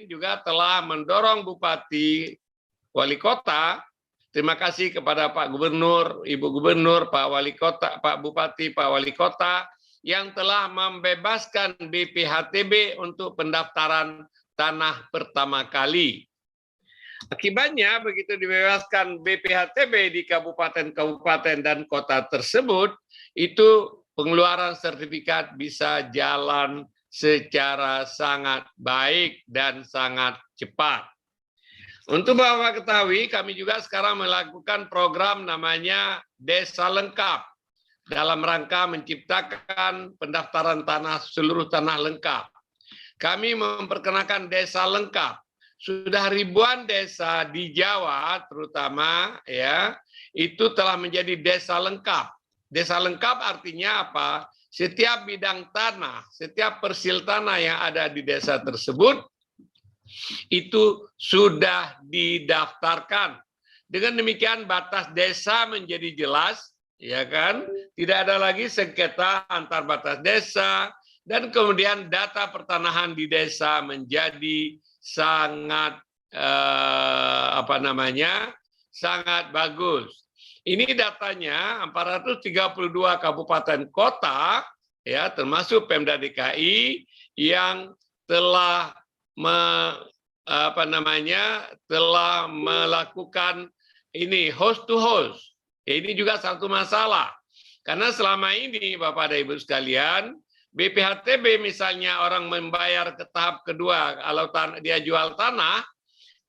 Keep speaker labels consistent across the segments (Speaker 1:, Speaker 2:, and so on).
Speaker 1: juga telah mendorong Bupati, Wali Kota. Terima kasih kepada Pak Gubernur, Ibu Gubernur, Pak Wali Kota, Pak Bupati, Pak Wali Kota yang telah membebaskan BPHTB untuk pendaftaran tanah pertama kali. Akibatnya begitu dibebaskan BPHTB di kabupaten-kabupaten dan kota tersebut, itu pengeluaran sertifikat bisa jalan secara sangat baik dan sangat cepat. Untuk Bapak ketahui, kami juga sekarang melakukan program namanya Desa Lengkap dalam rangka menciptakan pendaftaran tanah seluruh tanah lengkap. Kami memperkenalkan Desa Lengkap. Sudah ribuan desa di Jawa terutama ya, itu telah menjadi desa lengkap. Desa lengkap artinya apa? Setiap bidang tanah, setiap persil tanah yang ada di desa tersebut itu sudah didaftarkan. Dengan demikian batas desa menjadi jelas, ya kan? Tidak ada lagi sengketa antar batas desa, dan kemudian data pertanahan di desa menjadi sangat sangat bagus. Ini datanya 432 kabupaten kota ya, termasuk Pemda DKI yang telah telah melakukan ini host to host. Ini juga satu masalah. Karena selama ini Bapak dan Ibu sekalian, BPHTB misalnya orang membayar ke tahap kedua, kalau dia jual tanah,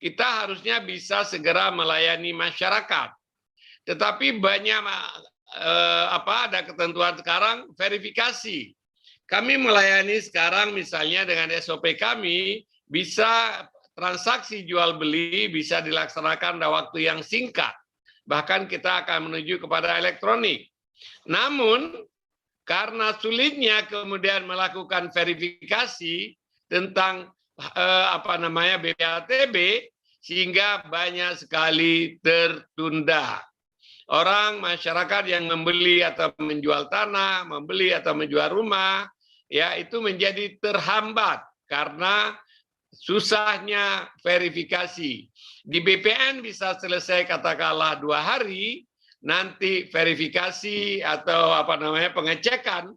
Speaker 1: kita harusnya bisa segera melayani masyarakat. Tetapi banyak ada ketentuan sekarang verifikasi. Kami melayani sekarang misalnya dengan SOP kami, bisa transaksi jual beli bisa dilaksanakan dalam waktu yang singkat. Bahkan kita akan menuju kepada elektronik. Namun karena sulitnya kemudian melakukan verifikasi tentang BPHTB, sehingga banyak sekali tertunda. Orang masyarakat yang membeli atau menjual tanah, membeli atau menjual rumah, ya itu menjadi terhambat karena susahnya verifikasi. Di BPN bisa selesai katakanlah 2 hari, nanti verifikasi atau pengecekan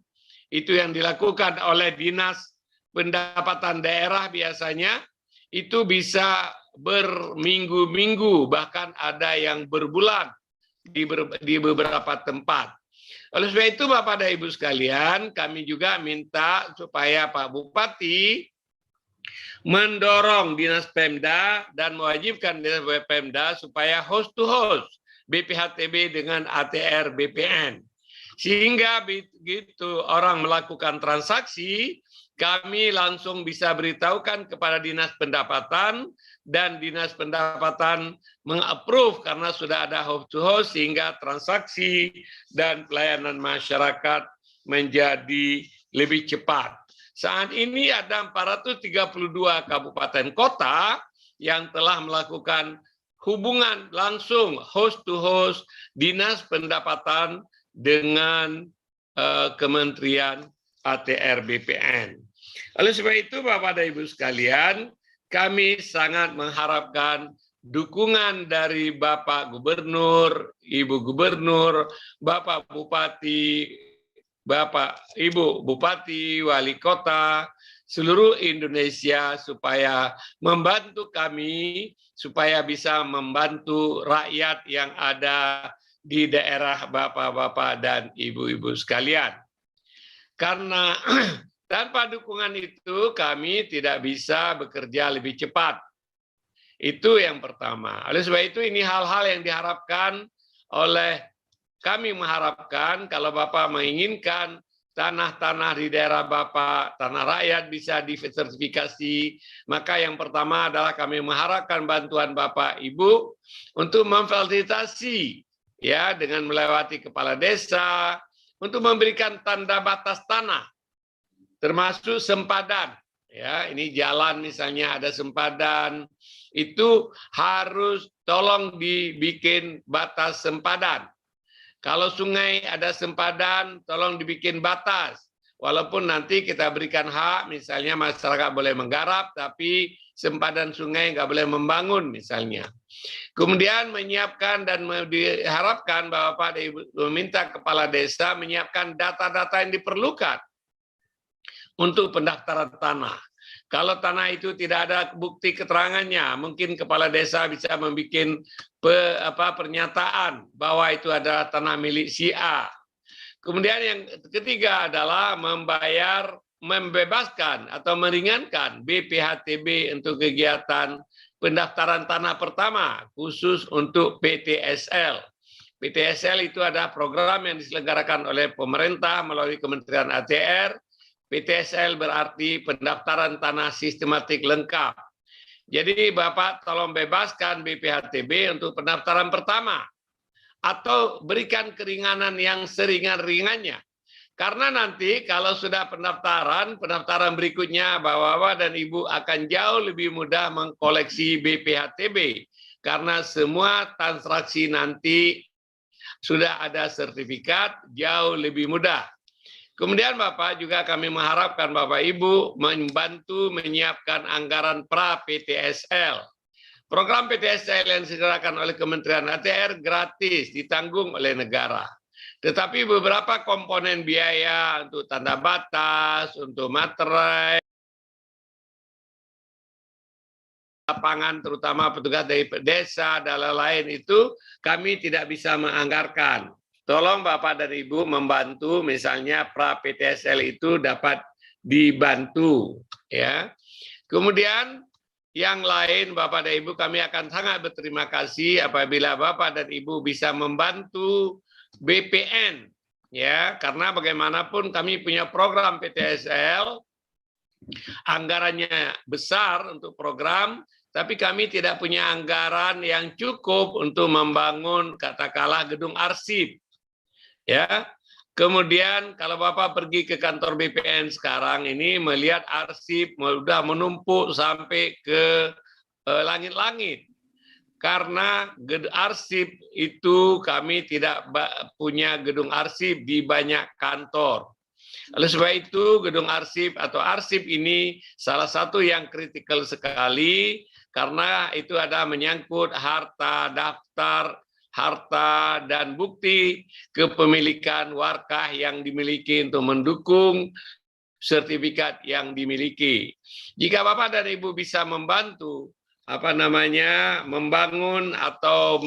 Speaker 1: itu yang dilakukan oleh Dinas Pendapatan Daerah biasanya itu bisa berminggu-minggu, bahkan ada yang berbulan di beberapa tempat. Oleh sebab itu Bapak dan Ibu sekalian, kami juga minta supaya Pak Bupati mendorong Dinas Pemda dan mewajibkan Dinas Pemda supaya host to host BPHTB dengan ATR BPN. Sehingga begitu orang melakukan transaksi, kami langsung bisa beritahukan kepada Dinas Pendapatan, dan Dinas Pendapatan meng-approve karena sudah ada host to host, sehingga transaksi dan pelayanan masyarakat menjadi lebih cepat. Saat ini ada 432 kabupaten kota yang telah melakukan hubungan langsung host to host Dinas Pendapatan dengan Kementerian ATR BPN. Oleh sebab itu Bapak dan Ibu sekalian, kami sangat mengharapkan dukungan dari Bapak Gubernur, Ibu Gubernur, Bapak Bupati, Bapak Ibu Bupati, Wali Kota, seluruh Indonesia supaya membantu kami, supaya bisa membantu rakyat yang ada di daerah Bapak-Bapak dan Ibu-Ibu sekalian. Karena tanpa dukungan itu kami tidak bisa bekerja lebih cepat. Itu yang pertama. Oleh sebab itu ini hal-hal yang diharapkan oleh kami, mengharapkan kalau Bapak menginginkan tanah-tanah di daerah Bapak, tanah rakyat bisa disertifikasi, maka yang pertama adalah kami mengharapkan bantuan Bapak Ibu untuk memfasilitasi ya dengan melewati kepala desa untuk memberikan tanda batas tanah termasuk sempadan. Ya, ini jalan misalnya ada sempadan, itu harus tolong dibikin batas sempadan. Kalau sungai ada sempadan, tolong dibikin batas. walaupun nanti kita berikan hak, misalnya masyarakat boleh menggarap, tapi sempadan sungai nggak boleh membangun misalnya. Kemudian menyiapkan dan diharapkan bahwa Pak meminta kepala desa menyiapkan data-data yang diperlukan untuk pendaftaran tanah. Kalau tanah itu tidak ada bukti keterangannya, mungkin kepala desa bisa membuat pernyataan bahwa itu adalah tanah milik si A. Kemudian yang ketiga adalah membebaskan atau meringankan BPHTB untuk kegiatan pendaftaran tanah pertama, khusus untuk PTSL. PTSL itu adalah program yang diselenggarakan oleh pemerintah melalui Kementerian ATR. PTSL berarti pendaftaran tanah sistematik lengkap. Jadi Bapak tolong bebaskan BPHTB untuk pendaftaran pertama atau berikan keringanan yang seringan-ringannya. Karena nanti kalau sudah pendaftaran berikutnya Bapak dan Ibu akan jauh lebih mudah mengkoleksi BPHTB karena semua transaksi nanti sudah ada sertifikat, jauh lebih mudah. Kemudian Bapak juga kami mengharapkan Bapak Ibu membantu menyiapkan anggaran pra-PTSL. Program PTSL yang disediakan oleh Kementerian ATR gratis, ditanggung oleh negara. Tetapi beberapa komponen biaya untuk tanda batas, untuk materai, lapangan terutama petugas dari desa dan lain-lain itu kami tidak bisa menganggarkan. Tolong Bapak dan Ibu membantu misalnya pra-PTSL itu dapat dibantu ya. Kemudian yang lain Bapak dan Ibu kami akan sangat berterima kasih apabila Bapak dan Ibu bisa membantu BPN ya, karena bagaimanapun kami punya program PTSL, anggarannya besar untuk program, tapi kami tidak punya anggaran yang cukup untuk membangun katakanlah gedung arsip. Ya, kemudian kalau Bapak pergi ke kantor BPN sekarang ini melihat arsip sudah menumpuk sampai ke langit-langit. Karena arsip itu kami tidak punya gedung arsip di banyak kantor. Oleh sebab itu gedung arsip atau arsip ini salah satu yang kritikal sekali karena itu ada menyangkut harta, daftar, harta dan bukti kepemilikan warkah yang dimiliki untuk mendukung sertifikat yang dimiliki. Jika Bapak dan Ibu bisa membantu membangun atau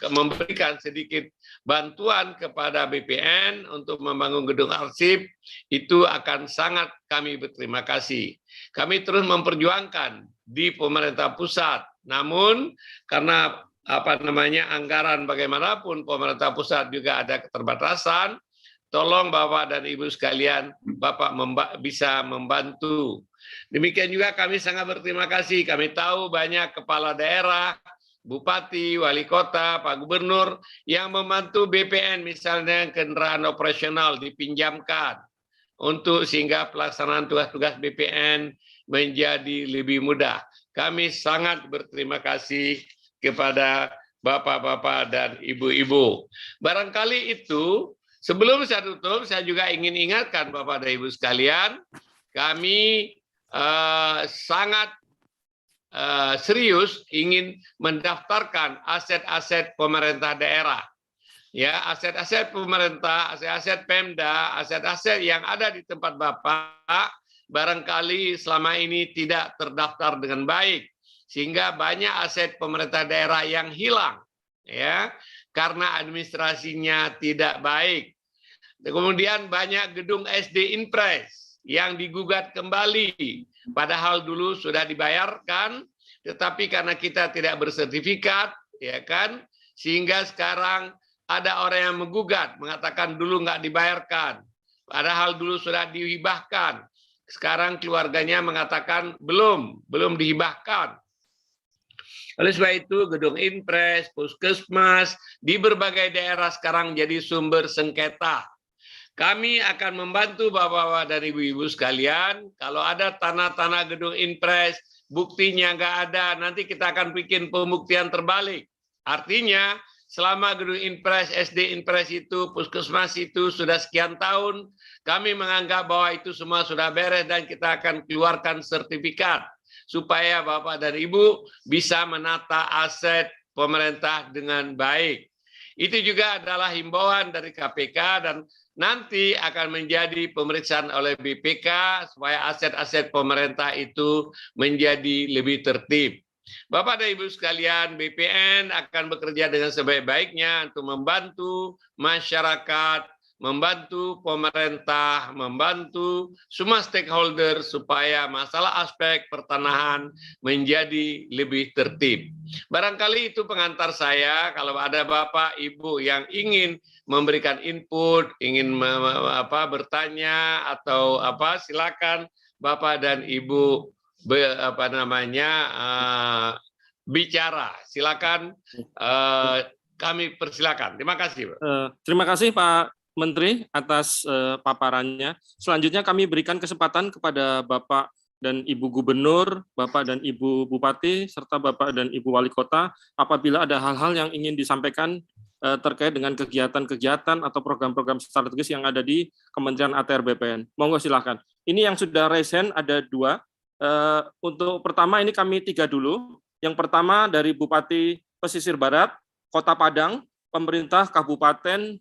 Speaker 1: memberikan sedikit bantuan kepada BPN untuk membangun gedung arsip, itu akan sangat kami berterima kasih. Kami terus memperjuangkan di pemerintah pusat, namun karena anggaran bagaimanapun pemerintah pusat juga ada keterbatasan, tolong Bapak dan Ibu sekalian, Bapak bisa membantu. Demikian juga kami sangat berterima kasih, kami tahu banyak kepala daerah, bupati, wali kota, Pak Gubernur yang membantu BPN misalnya kendaraan operasional dipinjamkan untuk sehingga pelaksanaan tugas-tugas BPN menjadi lebih mudah. Kami sangat berterima kasih kepada bapak-bapak dan ibu-ibu. Barangkali itu, sebelum saya tutup, saya juga ingin ingatkan Bapak dan Ibu sekalian, kami sangat serius ingin mendaftarkan aset-aset pemerintah daerah. Ya, aset-aset pemerintah, aset-aset Pemda, aset-aset yang ada di tempat Bapak, barangkali selama ini tidak terdaftar dengan baik. Sehingga banyak aset pemerintah daerah yang hilang ya karena administrasinya tidak baik. Kemudian banyak gedung SD Inpres yang digugat kembali padahal dulu sudah dibayarkan tetapi karena kita tidak bersertifikat ya kan sehingga sekarang ada orang yang menggugat mengatakan dulu nggak dibayarkan padahal dulu sudah dihibahkan. Sekarang keluarganya mengatakan belum dihibahkan. Oleh sebab itu, gedung Inpres, puskesmas, di berbagai daerah sekarang jadi sumber sengketa. Kami akan membantu Bapak-Bapak dan Ibu-Ibu sekalian, kalau ada tanah-tanah gedung Inpres, buktinya nggak ada, nanti kita akan bikin pembuktian terbalik. Artinya, selama gedung Inpres, SD Inpres itu, puskesmas itu sudah sekian tahun, kami menganggap bahwa itu semua sudah beres dan kita akan keluarkan sertifikat supaya Bapak dan Ibu bisa menata aset pemerintah dengan baik. Itu juga adalah himbauan dari KPK dan nanti akan menjadi pemeriksaan oleh BPK supaya aset-aset pemerintah itu menjadi lebih tertib. Bapak dan Ibu sekalian, BPN akan bekerja dengan sebaik-baiknya untuk membantu masyarakat, membantu pemerintah, membantu semua stakeholder supaya masalah aspek pertanahan menjadi lebih tertib. Barangkali itu pengantar saya. Kalau ada Bapak, Ibu yang ingin memberikan input, ingin bertanya atau silakan Bapak dan Ibu bicara. Silakan, kami persilakan. Terima kasih.
Speaker 2: Terima kasih Pak Menteri atas paparannya. Selanjutnya kami berikan kesempatan kepada Bapak dan Ibu Gubernur, Bapak dan Ibu Bupati, serta Bapak dan Ibu Wali Kota, apabila ada hal-hal yang ingin disampaikan terkait dengan kegiatan-kegiatan atau program-program strategis yang ada di Kementerian ATR BPN. Monggo silakan. Ini yang sudah raise hand ada 2. Untuk pertama ini kami 3 dulu. Yang pertama dari Bupati Pesisir Barat, Kota Padang, pemerintah Kabupaten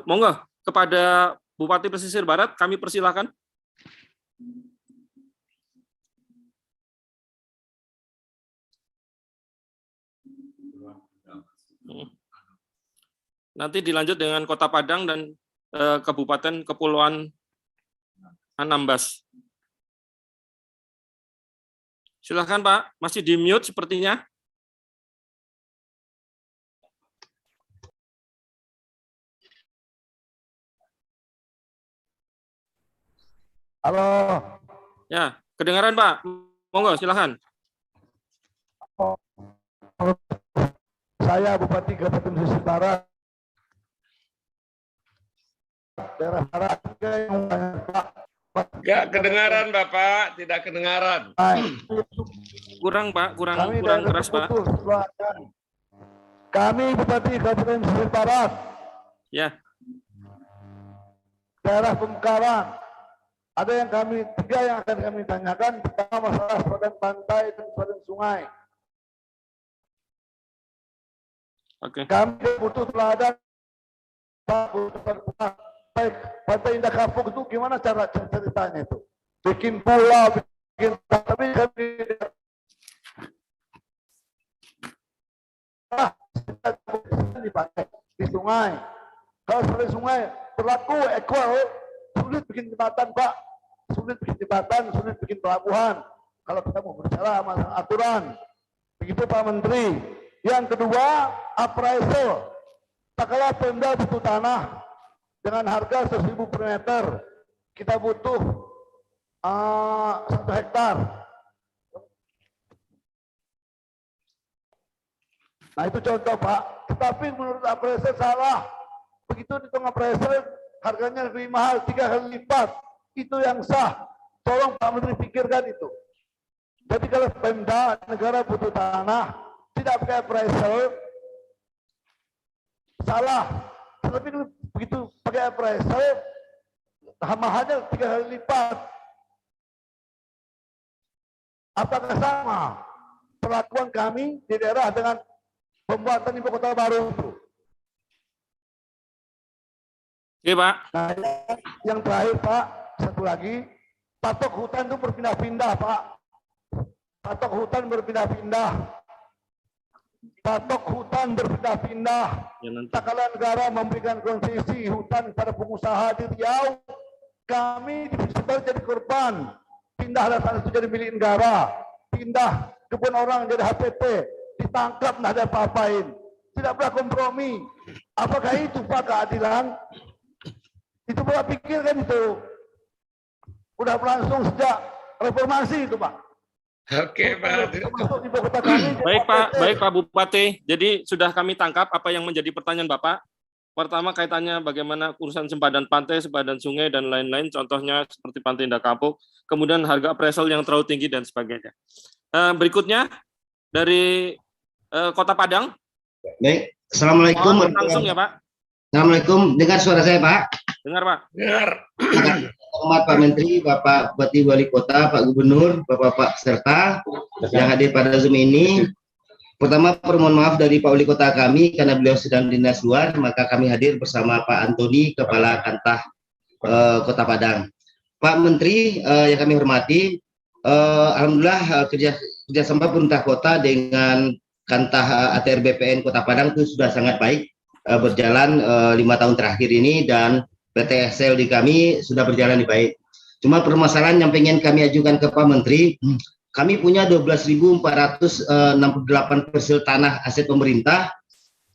Speaker 2: monggo kepada Bupati Pesisir Barat kami persilakan. Nanti dilanjut dengan Kota Padang dan Kabupaten Kepulauan Anambas. Silakan Pak, masih di mute sepertinya.
Speaker 3: Halo.
Speaker 2: Ya, kedengaran Pak. Monggo silakan.
Speaker 3: Saya Bupati Kabupaten Pesisir Barat. Daerah barat
Speaker 1: Enggak kedengaran Bapak, tidak kedengaran.
Speaker 2: Kurang Pak, kurang keras Pak.
Speaker 3: Kami Bupati Kabupaten Pesisir Barat.
Speaker 2: Ya.
Speaker 3: Daerah Pemekaran. Ada yang 3 yang akan kami tanyakan. Pertama masalah sepadan pantai dan sepadan sungai.
Speaker 2: Oke.
Speaker 3: Kami butuh teladan. Pantai Indah Kapuk itu gimana cara ceritanya itu? Bikin pulau, bikin tapi kami di sungai. Kalau seperti sungai berlaku equal, sulit bikin jembatan Pak, sulit bikin jembatan, sulit bikin pelabuhan. Kalau kita mau berbicara masalah aturan, begitu Pak Menteri. Yang kedua, appraisal. Tak kalah Pemda butuh tanah dengan harga 1.000 per meter, kita butuh 1 hektar. Nah itu contoh Pak. Tetapi menurut appraisal salah. Begitu dihitung appraisal harganya lebih mahal 3 kali lipat. Itu yang sah. Tolong Pak Menteri pikirkan itu. Jadi kalau Pemda negara butuh tanah tidak pakai appraisal salah. Tetapi begitu pakai appraisal mahalnya 3 kali lipat. Apakah sama perlakuan kami di daerah dengan pembuatan ibu kota baru itu?
Speaker 2: Oke Pak.
Speaker 3: Nah, yang terakhir Pak, satu lagi, patok hutan itu berpindah-pindah Pak. Patok hutan berpindah-pindah. Patok hutan berpindah-pindah. Tak kala negara memberikan konsesi hutan pada pengusaha di Riau, kami di Pesisir jadi korban. Pindahlah tanah itu jadi milik negara. Pindah kebun orang jadi HPP. Ditangkap, nggak ada apa-apain. Tidak pernah kompromi. Apakah itu Pak keadilan? Itu Bapak pikirkan itu. Udah berlangsung sejak reformasi itu Pak.
Speaker 1: Oke Pak.
Speaker 2: Baik Pak Bupati. Jadi sudah kami tangkap apa yang menjadi pertanyaan Bapak. Pertama kaitannya bagaimana urusan sempadan pantai, sempadan sungai dan lain-lain. Contohnya seperti Pantai Indah Kapuk. Kemudian harga appraisal yang terlalu tinggi dan sebagainya. Berikutnya dari Kota Padang.
Speaker 4: Baik, Assalamualaikum.
Speaker 2: Mohon langsung ya Pak.
Speaker 4: Assalamualaikum, dengar suara saya Pak?
Speaker 2: Dengar Pak.
Speaker 1: Dengar.
Speaker 4: Hormat Pak Menteri, Bapak Bupati Wali Kota, Pak Gubernur, Bapak-Bapak serta yang hadir pada Zoom ini. Pertama, permohon maaf dari Pak Wali Kota kami karena beliau sedang dinas luar, maka kami hadir bersama Pak Antoni, Kepala Kantah Kota Padang. Pak Menteri yang kami hormati, alhamdulillah kerjasama pemerintah kota dengan Kantah ATR BPN Kota Padang itu sudah sangat baik berjalan 5 tahun terakhir ini, dan PTSL di kami sudah berjalan baik. Cuma permasalahan yang pengen kami ajukan ke Pak Menteri, kami punya 12.468 parcel tanah aset pemerintah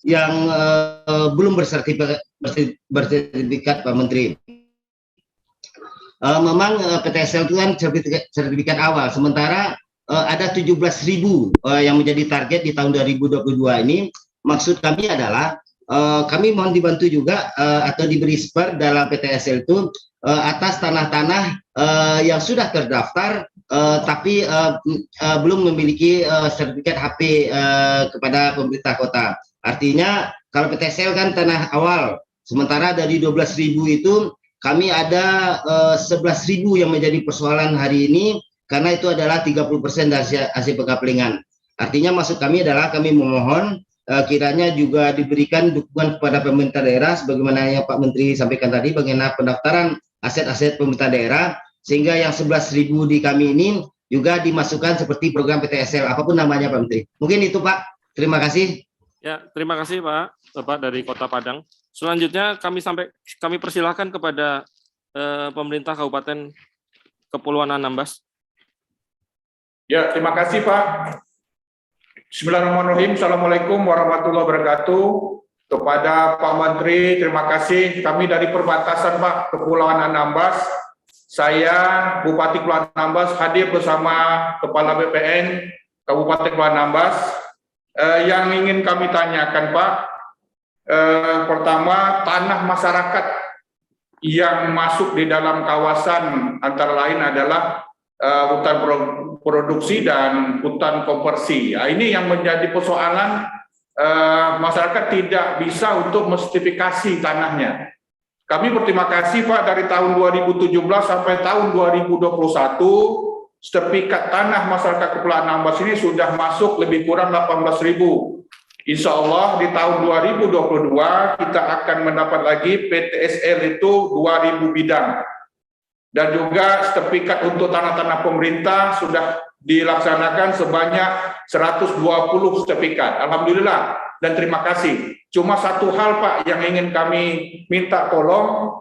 Speaker 4: yang belum bersertifikat Pak Menteri. Memang PTSL itu kan sertifikat awal, sementara ada 17.000 yang menjadi target di tahun 2022 ini. Maksud kami adalah kami mohon dibantu juga atau diberi spare dalam PTSL itu atas tanah-tanah yang sudah terdaftar tapi belum memiliki sertifikat HP kepada pemerintah kota. Artinya kalau PTSL kan tanah awal, sementara dari 12.000 itu kami ada 11.000 yang menjadi persoalan hari ini, karena itu adalah 30% dari hasil pengaplingan. Artinya maksud kami adalah kami memohon kiranya juga diberikan dukungan kepada pemerintah daerah sebagaimana yang Pak Menteri sampaikan tadi, bagaimana pendaftaran aset-aset pemerintah daerah, sehingga yang 11.000 di kami ini juga dimasukkan seperti program PTSL apapun namanya Pak Menteri. Mungkin itu Pak. Terima kasih.
Speaker 2: Ya, terima kasih Pak, Bapak dari Kota Padang. Selanjutnya kami persilahkan kepada pemerintah Kabupaten Kepulauan Anambas.
Speaker 5: Ya, terima kasih Pak. Bismillahirrahmanirrahim. Assalamualaikum warahmatullahi wabarakatuh. Kepada Pak Menteri, terima kasih. Kami dari perbatasan Pak, Kepulauan Anambas. Saya, Bupati Kepulauan Anambas, hadir bersama Kepala BPN Kabupaten Kepulauan Anambas. Yang ingin kami tanyakan Pak, pertama, tanah masyarakat yang masuk di dalam kawasan antara lain adalah hutan produksi dan hutan konversi. Nah, ini yang menjadi persoalan, masyarakat tidak bisa untuk mensertifikasi tanahnya. Kami berterima kasih Pak, dari tahun 2017 sampai tahun 2021, sertifikat tanah masyarakat Kepulauan Anambas ini sudah masuk lebih kurang 18.000. Insya Allah di tahun 2022 kita akan mendapat lagi PTSL itu 2.000 bidang. Dan juga sertifikat untuk tanah-tanah pemerintah sudah dilaksanakan sebanyak 120 sertifikat. Alhamdulillah dan terima kasih. Cuma satu hal Pak yang ingin kami minta tolong,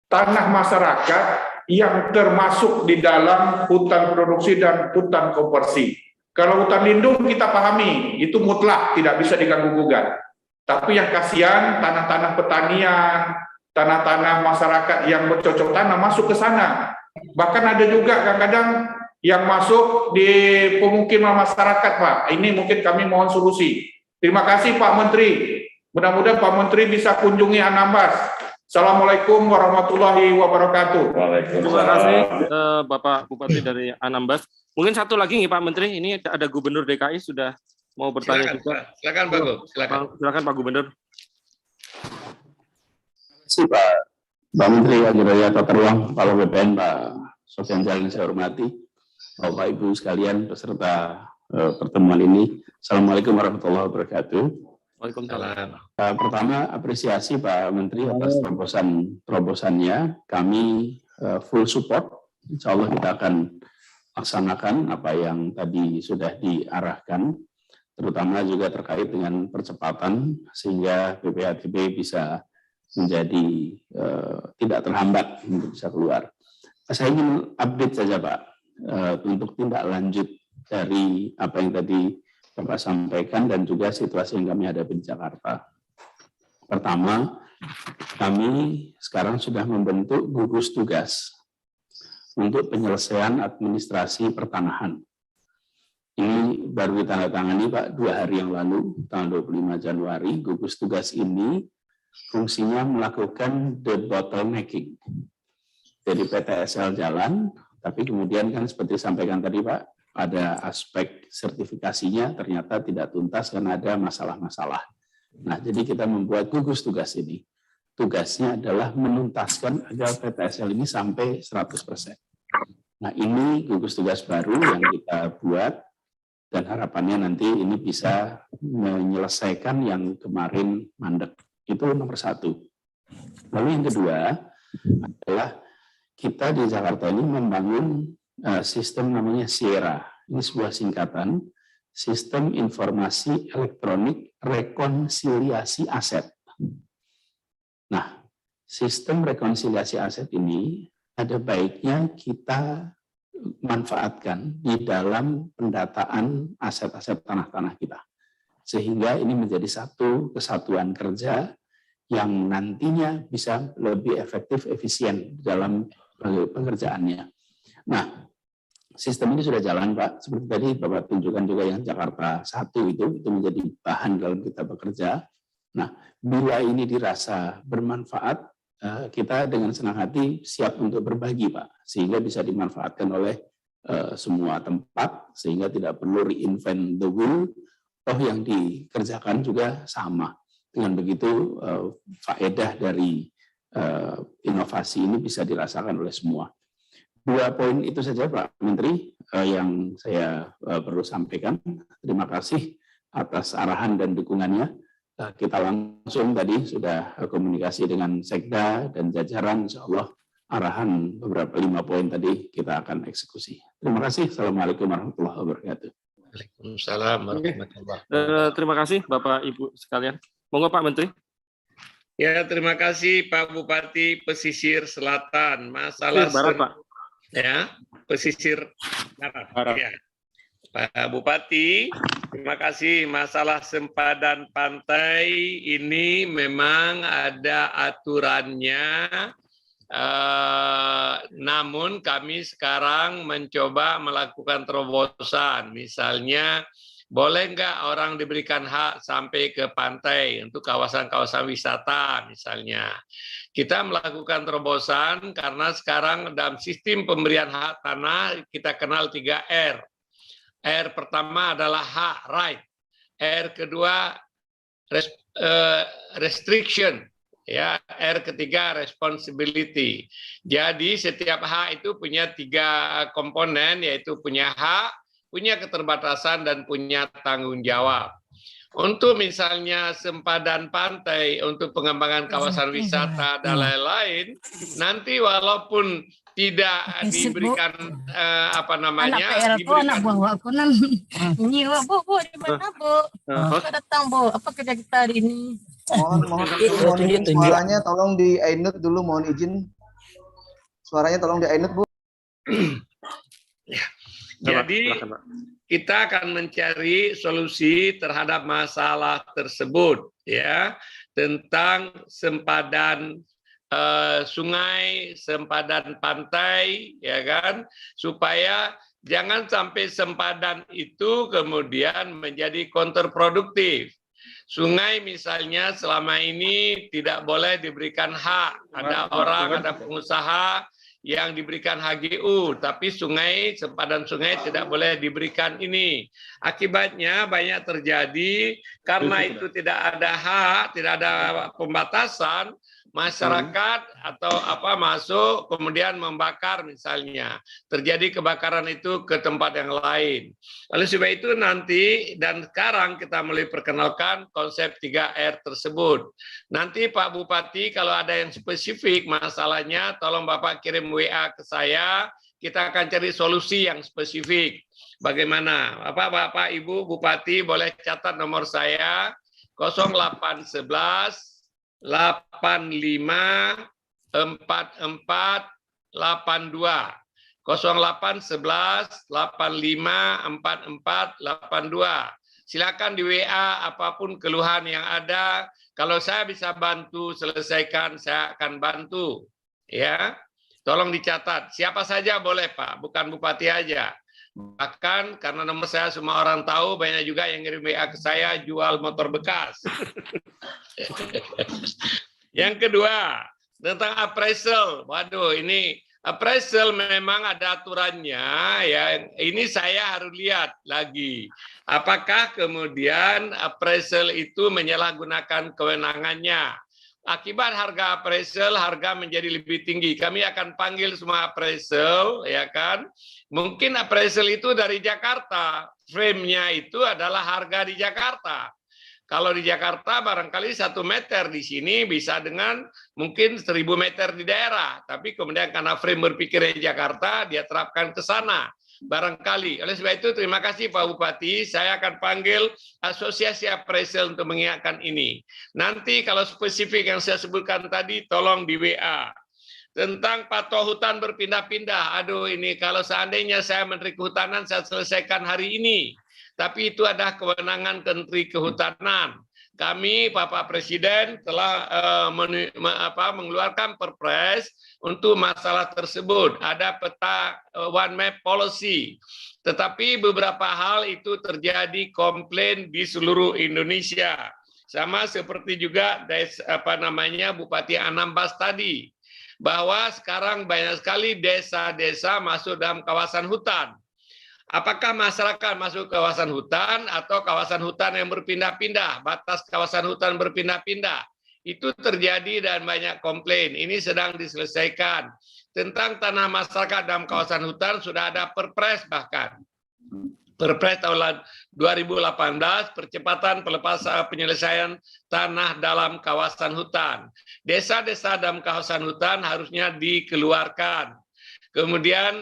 Speaker 5: tanah masyarakat yang termasuk di dalam hutan produksi dan hutan konversi. Kalau hutan lindung kita pahami, itu mutlak, tidak bisa diganggu-gugat. Tapi yang kasihan, tanah-tanah pertanian, tanah-tanah masyarakat yang bercocok tanam masuk ke sana. Bahkan ada juga kadang-kadang yang masuk di pemukiman masyarakat, Pak. Ini mungkin kami mohon solusi. Terima kasih Pak Menteri. Mudah-mudahan Pak Menteri bisa kunjungi Anambas. Assalamualaikum warahmatullahi wabarakatuh.
Speaker 2: Terima kasih Bapak Bupati dari Anambas. Mungkin satu lagi nih Pak Menteri, ini ada Gubernur DKI sudah mau bertanya juga.
Speaker 1: Silakan Pak Gub.
Speaker 2: Silakan Pak Gubernur.
Speaker 6: Terima kasih Pak Menteri Wajib Raya Tata Ruang, Kepala BPN Pak Sofyan Jalil yang saya hormati, Bapak Ibu sekalian peserta pertemuan ini. Assalamualaikum warahmatullahi wabarakatuh.
Speaker 2: Waalaikumsalam.
Speaker 6: Pertama apresiasi Pak Menteri atas terobosannya. Kami full support. Insya Allah kita akan laksanakan apa yang tadi sudah diarahkan, terutama juga terkait dengan percepatan sehingga BPHTB bisa menjadi tidak terhambat untuk bisa keluar. Saya ingin update saja Pak untuk tindak lanjut dari apa yang tadi Bapak sampaikan dan juga situasi yang kami hadapi di Jakarta. Pertama, kami sekarang sudah membentuk gugus tugas untuk penyelesaian administrasi pertanahan. Ini baru ditandatangani Pak 2 hari yang lalu, tanggal 25 Januari. Gugus tugas ini fungsinya melakukan debottlenecking. Jadi PTSL jalan, tapi kemudian kan seperti disampaikan tadi Pak pada aspek sertifikasinya ternyata tidak tuntas karena ada masalah-masalah. Nah, jadi kita membuat gugus tugas ini. Tugasnya adalah menuntaskan agar PTSL ini sampai 100%. Nah, ini gugus tugas baru yang kita buat dan harapannya nanti ini bisa menyelesaikan yang kemarin mandek. Itu nomor satu. Lalu yang kedua adalah kita di Jakarta ini membangun sistem namanya Sierra. Ini sebuah singkatan, Sistem Informasi Elektronik Rekonsiliasi Aset. Nah, sistem rekonsiliasi aset ini ada baiknya kita manfaatkan di dalam pendataan aset-aset tanah-tanah kita. Sehingga ini menjadi satu kesatuan kerja yang nantinya bisa lebih efektif, efisien dalam pengerjaannya. Nah, sistem ini sudah jalan, Pak. Seperti tadi Bapak tunjukkan juga yang Jakarta 1 itu menjadi bahan dalam kita bekerja. Nah, bila ini dirasa bermanfaat, kita dengan senang hati siap untuk berbagi, Pak, sehingga bisa dimanfaatkan oleh semua tempat, sehingga tidak perlu reinvent the wheel, toh yang dikerjakan juga sama. Dengan begitu, faedah dari inovasi ini bisa dirasakan oleh semua. 2 poin itu saja, Pak Menteri, yang saya perlu sampaikan. Terima kasih atas arahan dan dukungannya. Kita langsung tadi sudah komunikasi dengan Sekda dan jajaran, insya Allah arahan beberapa 5 poin tadi kita akan eksekusi. Terima kasih. Assalamualaikum warahmatullahi wabarakatuh.
Speaker 1: Waalaikumsalam warahmatullahi wabarakatuh.
Speaker 2: Terima kasih Bapak Ibu sekalian. Monggo Pak Menteri.
Speaker 1: Ya, terima kasih Pak Bupati Pesisir Selatan. Masalah
Speaker 2: Barat, Pak.
Speaker 1: Ya, pesisir barat. Ya. Pak Bupati, terima kasih. Masalah sempadan pantai ini memang ada aturannya, namun kami sekarang mencoba melakukan terobosan. Misalnya, boleh nggak orang diberikan hak sampai ke pantai untuk kawasan-kawasan wisata misalnya. Kita melakukan terobosan karena sekarang dalam sistem pemberian hak tanah kita kenal 3R. R pertama adalah hak, right. R kedua restriction, ya. R ketiga responsibility. Jadi setiap hak itu punya 3 komponen, yaitu punya hak, punya keterbatasan, dan punya tanggung jawab. Untuk misalnya sempadan pantai untuk pengembangan kawasan wisata dan lain-lain, nanti walaupun tidak diberikan
Speaker 7: anak buah aku nan nyiwa bu di mana bu? Datang bu, apa kerja kita hari ini?
Speaker 8: Mohon izin suaranya tolong di unmute dulu, mohon izin suaranya tolong di unmute bu.
Speaker 1: Ya. Jadi kita akan mencari solusi terhadap masalah tersebut, ya, tentang sempadan sungai, sempadan pantai, ya kan, supaya jangan sampai sempadan itu kemudian menjadi kontraproduktif. Sungai misalnya selama ini tidak boleh diberikan hak, ada orang, ada pengusaha yang diberikan HGU, tapi sungai, sempadan sungai tidak boleh diberikan ini. Akibatnya banyak terjadi karena itu tidak ada hak, tidak ada pembatasan, masyarakat atau masuk kemudian membakar misalnya. Terjadi kebakaran itu ke tempat yang lain. Oleh sebab itu nanti dan sekarang kita mulai perkenalkan konsep 3R tersebut. Nanti Pak Bupati kalau ada yang spesifik masalahnya tolong Bapak kirim WA ke saya, kita akan cari solusi yang spesifik. Bagaimana? Bapak Ibu Bupati boleh catat nomor saya 0811 85 44 82 0811 85 44 82. Silakan di WA apapun keluhan yang ada. Kalau saya bisa bantu selesaikan, saya akan bantu. Ya, tolong dicatat. Siapa saja boleh Pak, bukan Bupati aja. Bahkan karena nomor saya semua orang tahu, banyak juga yang ngirim WA ke saya jual motor bekas. Yang kedua, tentang appraisal. Waduh, ini appraisal memang ada aturannya ya. Ini saya harus lihat lagi. Apakah kemudian appraisal itu menyalahgunakan kewenangannya? Akibat harga appraisal, harga menjadi lebih tinggi. Kami akan panggil semua appraisal, ya kan? Mungkin appraisal itu dari Jakarta. Frame-nya itu adalah harga di Jakarta. Kalau di Jakarta barangkali 1 meter, di sini bisa dengan mungkin 1000 meter di daerah. Tapi kemudian karena frame berpikir di Jakarta, dia terapkan ke sana. Barangkali. Oleh sebab itu terima kasih Pak Bupati, saya akan panggil asosiasi appraisal untuk mengingatkan ini. Nanti kalau spesifik yang saya sebutkan tadi, tolong di WA. Tentang patok hutan berpindah-pindah, aduh ini kalau seandainya saya Menteri Kehutanan, saya selesaikan hari ini. Tapi itu adalah kewenangan Menteri Kehutanan. Kami, Bapak Presiden, telah mengeluarkan perpres untuk masalah tersebut. Ada peta One Map Policy. Tetapi beberapa hal itu terjadi komplain di seluruh Indonesia. Sama seperti juga Bupati Anambas tadi. Bahwa sekarang banyak sekali desa-desa masuk dalam kawasan hutan. Apakah masyarakat masuk kawasan hutan atau kawasan hutan yang berpindah-pindah, batas kawasan hutan berpindah-pindah? Itu terjadi dan banyak komplain. Ini sedang diselesaikan. Tentang tanah masyarakat dalam kawasan hutan sudah ada perpres bahkan. Perpres tahun 2018, percepatan pelepasan penyelesaian tanah dalam kawasan hutan. Desa-desa dalam kawasan hutan harusnya dikeluarkan. Kemudian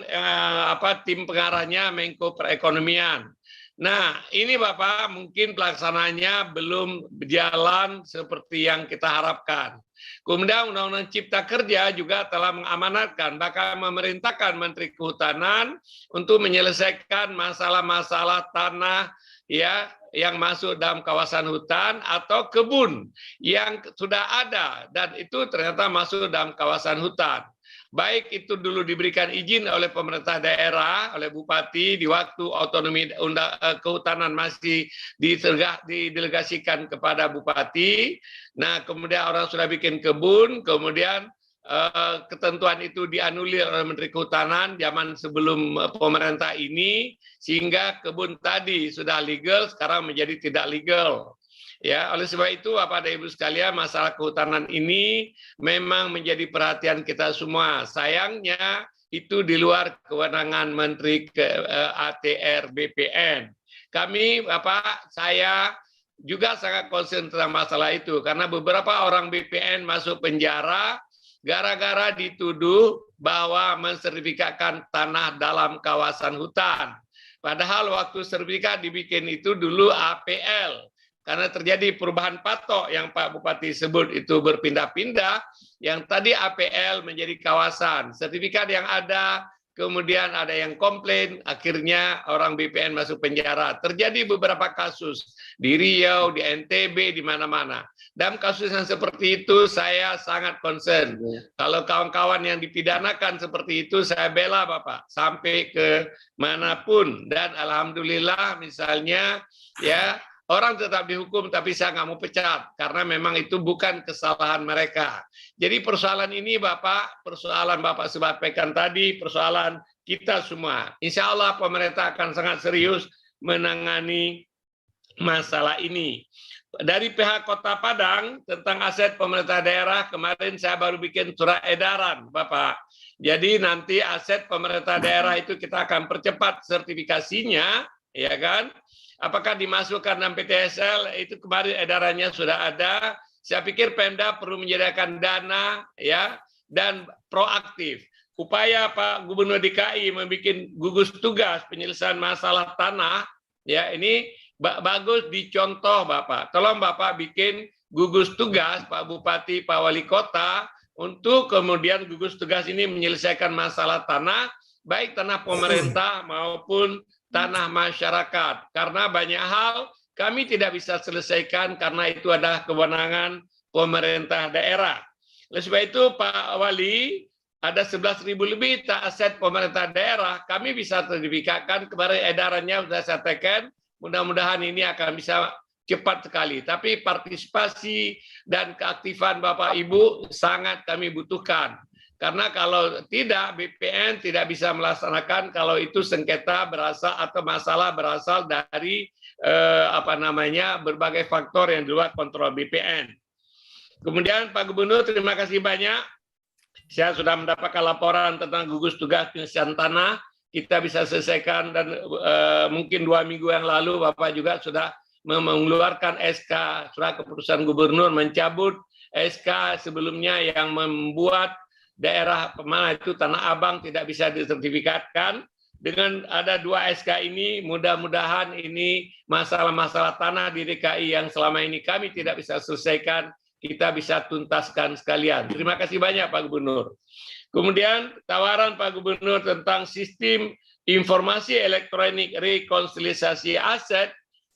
Speaker 1: tim pengarahnya Menko Perekonomian. Nah, ini Bapak mungkin pelaksananya belum berjalan seperti yang kita harapkan. Kemudian Undang-Undang Cipta Kerja juga telah mengamanatkan, bahkan memerintahkan Menteri Kehutanan untuk menyelesaikan masalah-masalah tanah ya yang masuk dalam kawasan hutan atau kebun yang sudah ada dan itu ternyata masuk dalam kawasan hutan. Baik itu dulu diberikan izin oleh pemerintah daerah, oleh bupati di waktu otonomi kehutanan masih didelegasikan kepada bupati. Nah, kemudian orang sudah bikin kebun, kemudian ketentuan itu dianulir oleh Menteri Kehutanan zaman sebelum pemerintah ini, sehingga kebun tadi sudah legal, sekarang menjadi tidak legal. Ya, oleh sebab itu Bapak dan Ibu sekalian, masalah kehutanan ini memang menjadi perhatian kita semua. Sayangnya itu di luar kewenangan Menteri ATR BPN. Kami, Bapak, saya juga sangat concern tentang masalah itu karena beberapa orang BPN masuk penjara gara-gara dituduh bahwa mensertifikatkan tanah dalam kawasan hutan. Padahal waktu sertifikat dibikin itu dulu APL. Karena terjadi perubahan patok yang Pak Bupati sebut itu berpindah-pindah, yang tadi APL menjadi kawasan. Sertifikat yang ada, kemudian ada yang komplain, akhirnya orang BPN masuk penjara. Terjadi beberapa kasus di Riau, di NTB, di mana-mana. Dalam kasus yang seperti itu, saya sangat concern. Kalau kawan-kawan yang dipidanakan seperti itu, saya bela Bapak, sampai ke manapun. Dan Alhamdulillah misalnya, ya, orang tetap dihukum, tapi saya nggak mau pecat, karena memang itu bukan kesalahan mereka. Jadi persoalan ini Bapak, persoalan Bapak sampaikan tadi, persoalan kita semua. Insya Allah pemerintah akan sangat serius menangani masalah ini. Dari pihak Kota Padang, tentang aset pemerintah daerah, kemarin saya baru bikin surat edaran, Bapak. Jadi nanti aset pemerintah daerah itu kita akan percepat sertifikasinya, ya kan? Apakah dimasukkan dalam PTSL, itu kemarin edarannya sudah ada. Saya pikir Pemda perlu menyediakan dana ya dan proaktif. Upaya Pak Gubernur DKI membuat gugus tugas penyelesaian masalah tanah, ya ini bagus dicontoh Bapak. Tolong Bapak bikin gugus tugas Pak Bupati, Pak Wali Kota, untuk kemudian gugus tugas ini menyelesaikan masalah tanah, baik tanah pemerintah maupun tanah masyarakat, karena banyak hal kami tidak bisa selesaikan karena itu adalah kewenangan pemerintah daerah. Oleh sebab itu Pak Wali, ada 11.000 lebih aset pemerintah daerah, kami bisa sertifikatkan, kemarin edarannya sudah saya tekan, mudah-mudahan ini akan bisa cepat sekali. Tapi partisipasi dan keaktifan Bapak Ibu sangat kami butuhkan. Karena kalau tidak, BPN tidak bisa melaksanakan kalau itu sengketa berasal atau masalah berasal dari berbagai faktor yang di luar kontrol BPN. Kemudian Pak Gubernur, terima kasih banyak. Saya sudah mendapatkan laporan tentang gugus tugas pengisian tanah. Kita bisa selesaikan dan mungkin 2 minggu yang lalu Bapak juga sudah mengeluarkan SK surat keputusan Gubernur mencabut SK sebelumnya yang membuat daerah mana itu Tanah Abang tidak bisa disertifikatkan. Dengan ada 2 SK ini, mudah-mudahan ini masalah-masalah tanah di DKI yang selama ini kami tidak bisa selesaikan, kita bisa tuntaskan sekalian. Terima kasih banyak Pak Gubernur. Kemudian tawaran Pak Gubernur tentang sistem informasi elektronik rekonsiliasi aset,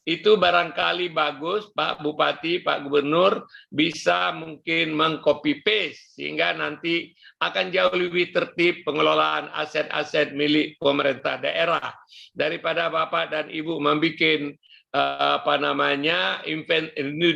Speaker 1: itu barangkali bagus Pak Bupati, Pak Gubernur bisa mungkin meng-copy paste sehingga nanti akan jauh lebih tertib pengelolaan aset-aset milik pemerintah daerah daripada Bapak dan Ibu membuat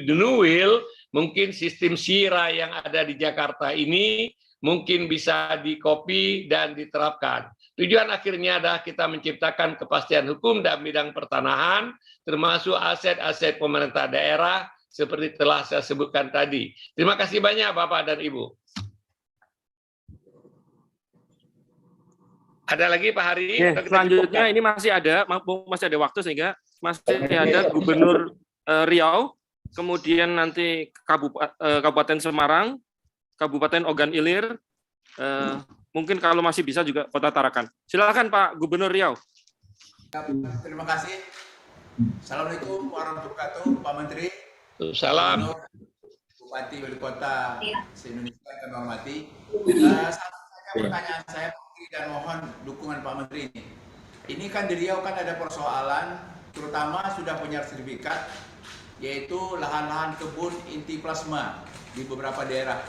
Speaker 1: new will. Mungkin sistem SIRA yang ada di Jakarta ini mungkin bisa di-copy dan diterapkan. Tujuan akhirnya adalah kita menciptakan kepastian hukum dalam bidang pertanahan, termasuk aset-aset pemerintah daerah, seperti telah saya sebutkan tadi. Terima kasih banyak Bapak dan Ibu. Ada lagi Pak Hari?
Speaker 2: Selanjutnya ini masih ada waktu sehingga masih ada Gubernur Riau, kemudian nanti Kabupaten Semarang, Kabupaten Ogan Ilir, mungkin kalau masih bisa juga Kota Tarakan. Silakan Pak Gubernur Riau.
Speaker 9: Terima kasih. Assalamualaikum warahmatullahi wabarakatuh, Pak Menteri.
Speaker 1: Salam.
Speaker 9: Bupati Wali Kota se-Indonesia yang kami hormati. Pertanyaan saya dan mohon dukungan Pak Menteri ini. Ini kan di Riau kan ada persoalan, terutama sudah punya sertifikat, yaitu lahan-lahan kebun inti plasma di beberapa daerah.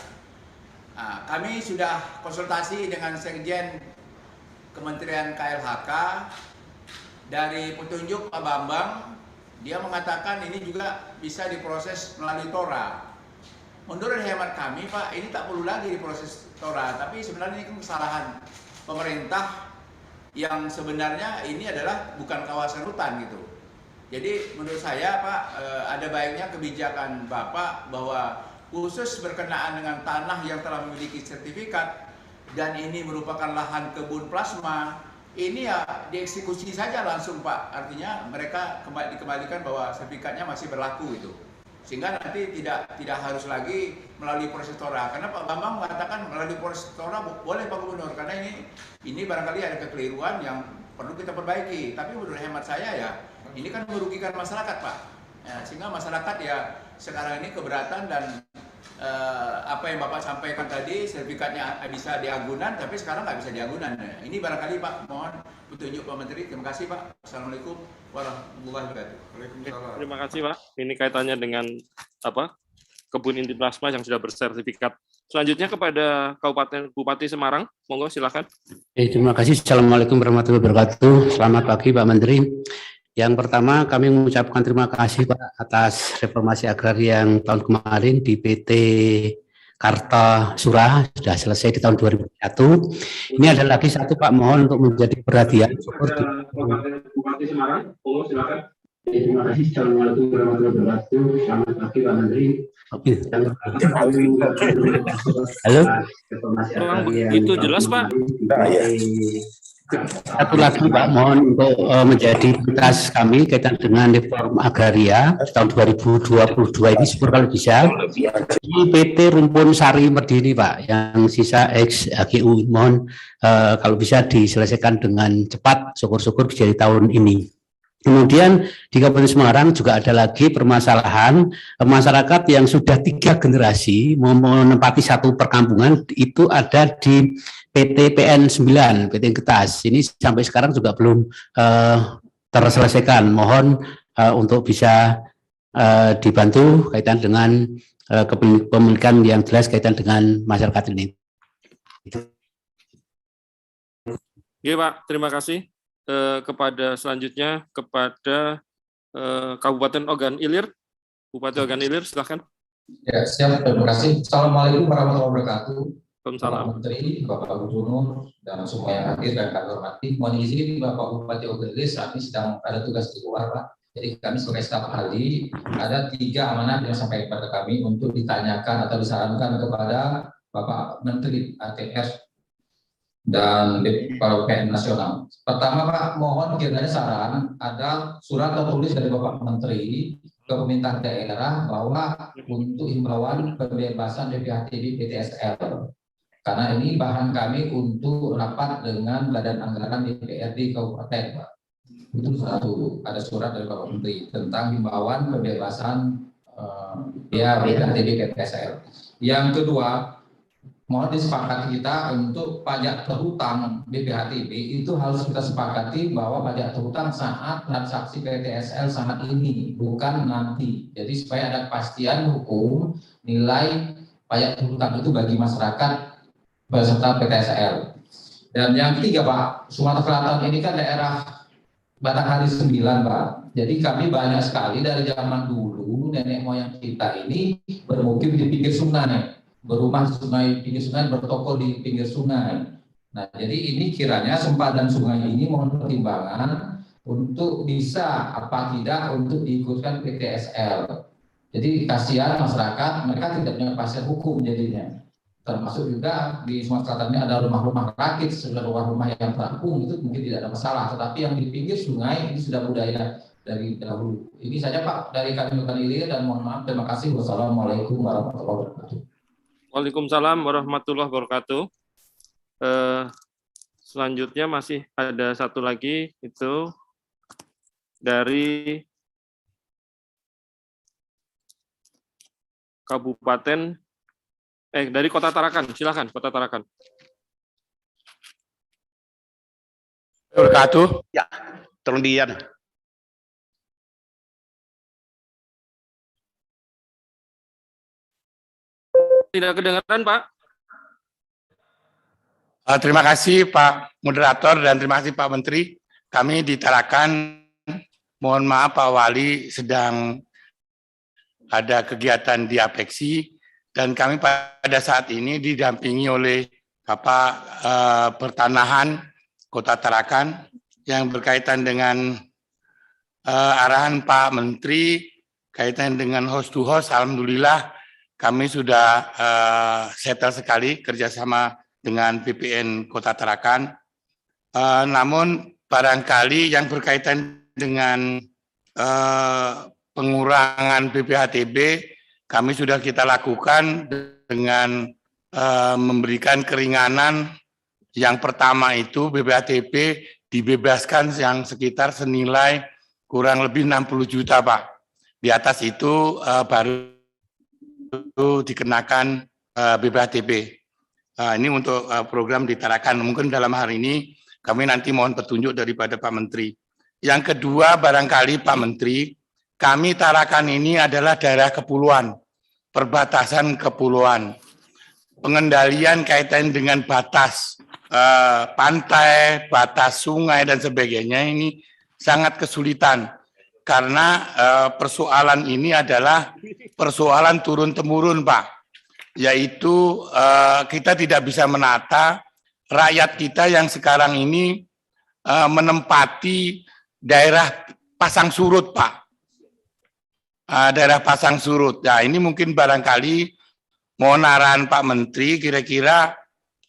Speaker 9: Nah, kami sudah konsultasi dengan Sekjen Kementerian KLHK. Dari petunjuk Pak Bambang, dia mengatakan ini juga bisa diproses melalui TORA. Menurut hemat kami, Pak, ini tak perlu lagi diproses TORA, tapi sebenarnya ini kesalahan pemerintah yang sebenarnya ini adalah bukan kawasan hutan gitu. Jadi menurut saya, Pak, ada baiknya kebijakan Bapak bahwa khusus berkenaan dengan tanah yang telah memiliki sertifikat dan ini merupakan lahan kebun plasma, ini ya dieksekusi saja langsung Pak. Artinya mereka dikembalikan bahwa sertifikatnya masih berlaku itu. Sehingga nanti tidak harus lagi melalui proses TORA. Karena Pak Bambang mengatakan melalui proses TORA boleh Pak Gubernur, karena ini barangkali ada kekeliruan yang perlu kita perbaiki. Tapi menurut hemat saya ya, ini kan merugikan masyarakat Pak. Ya, sehingga masyarakat ya sekarang ini keberatan dan apa yang Bapak sampaikan tadi, sertifikatnya bisa di agunan, tapi sekarang nggak bisa di agunan. Ini barangkali Pak, mohon petunjuk Pak Menteri. Terima kasih Pak. Assalamualaikum warahmatullahi wabarakatuh. Waalaikumsalam.
Speaker 2: Terima kasih Pak. Ini kaitannya dengan kebun inti plasma yang sudah bersertifikat. Selanjutnya kepada Kabupaten Bupati Semarang, monggo silakan.
Speaker 10: Terima kasih. Assalamualaikum warahmatullahi wabarakatuh. Selamat pagi Pak Menteri. Yang pertama kami mengucapkan terima kasih Pak atas reformasi agraria yang tahun kemarin di PT Kartasura sudah selesai di tahun 2001. Ini ada lagi satu Pak, mohon untuk menjadi perhatian.
Speaker 6: Bupati Semarang, silakan. Terima kasih. Assalamualaikum warahmatullahi wabarakatuh. Selamat pagi Pak Menteri.
Speaker 10: Halo.
Speaker 2: Itu jelas Pak.
Speaker 10: Satu lagi Pak, mohon untuk menjadi prioritas kami kaitan dengan reform agraria tahun 2022 ini syukur kalau bisa di PT Rumpun Sari Merdini Pak, yang sisa ex HGU mohon kalau bisa diselesaikan dengan cepat, syukur-syukur bisa di tahun ini. Kemudian di Kabupaten Semarang juga ada lagi permasalahan masyarakat yang sudah 3 generasi menempati satu perkampungan, itu ada di PT PN 9, PT Getas. Ini sampai sekarang juga belum terselesaikan. Mohon untuk bisa dibantu kaitan dengan kepemilikan yang jelas kaitan dengan masyarakat ini.
Speaker 2: Iya Pak, terima kasih. Kepada selanjutnya kepada Kabupaten Ogan Ilir, Bupati Ogan Ilir, silakan.
Speaker 11: Ya, siap. Terima kasih. Assalamualaikum warahmatullahi wabarakatuh.
Speaker 2: Bapak
Speaker 11: Menteri, Bapak Gubernur, dan semua yang hadir dan kami hormati. Mohon izin Bapak Bupati Ogelis saat ini sedang ada tugas di luar, Pak. Jadi kami sebagai staf ahli ada 3 amanat yang sampai kepada kami untuk ditanyakan atau disarankan kepada Bapak Menteri ATR dan BPN Nasional. Pertama Pak, mohon kiranya saran ada surat tertulis dari Bapak Menteri ke pemerintah daerah bahwa untuk himbauan pembebasan BPHTB PTSL. Karena ini bahan kami untuk rapat dengan Badan Anggaran DPRD Kabupaten, Pak. Itu satu, ada surat dari Bapak Menteri tentang himbauan pembebasan BPHTB PTSL. Yang kedua, mohon disepakati kita untuk pajak terhutang BPHTB itu harus kita sepakati bahwa pajak terhutang saat transaksi PTSL saat ini, bukan nanti. Jadi supaya ada kepastian hukum nilai pajak terhutang itu bagi masyarakat peserta PTSL. Dan yang ketiga Pak, Sumatera Selatan ini kan daerah Batanghari 9 Pak. Jadi kami banyak sekali dari zaman dulu nenek moyang kita ini bermukim di pinggir sungai, berumah di sungai, pinggir sungai, bertoko di pinggir sungai. Nah jadi ini kiranya sempadan sungai ini mohon pertimbangan untuk bisa apa tidak untuk diikutkan PTSL. Jadi kasihan masyarakat, mereka tidak punya kepastian hukum jadinya. Termasuk juga di Sumatera Selatan ini ada rumah-rumah rakit, sebenarnya rumah-rumah yang terapung itu mungkin tidak ada masalah, tetapi yang di pinggir sungai ini sudah budaya dari dahulu. Ini saja Pak dari kami Bukan Ilir dan mohon maaf, terima kasih. Wassalamualaikum warahmatullahi wabarakatuh.
Speaker 2: Waalaikumsalam warahmatullahi wabarakatuh. Selanjutnya masih ada satu lagi, itu dari Kabupaten dari Kota Tarakan. Silakan Kota Tarakan.
Speaker 12: Wabarakatuh. Ya, tolong Dian.
Speaker 2: Tidak kedengaran, Pak.
Speaker 12: Terima kasih Pak Moderator dan terima kasih Pak Menteri. Kami di Tarakan, mohon maaf Pak Wali sedang ada kegiatan di Apeksi dan kami pada saat ini didampingi oleh Bapak Pertanahan Kota Tarakan yang berkaitan dengan arahan Pak Menteri kaitan dengan host to host. Alhamdulillah kami sudah settle sekali kerjasama dengan BPN Kota Tarakan. Namun barangkali yang berkaitan dengan pengurangan BPHTB kami sudah kita lakukan dengan memberikan keringanan. Yang pertama itu BPHTB dibebaskan yang sekitar senilai kurang lebih 60 juta Pak. Di atas itu baru dikenakan BPHTB. Ini untuk program di Tarakan. Mungkin dalam hari ini kami nanti mohon petunjuk daripada Pak Menteri. Yang kedua barangkali Pak Menteri, kami Tarakan ini adalah daerah kepulauan, perbatasan kepulauan. Pengendalian kaitan dengan batas pantai, batas sungai dan sebagainya ini sangat kesulitan. Karena persoalan ini adalah persoalan turun-temurun Pak. Yaitu kita tidak bisa menata rakyat kita yang sekarang ini menempati daerah pasang surut Pak. Daerah pasang surut. Nah ini mungkin barangkali mohon arahan Pak Menteri kira-kira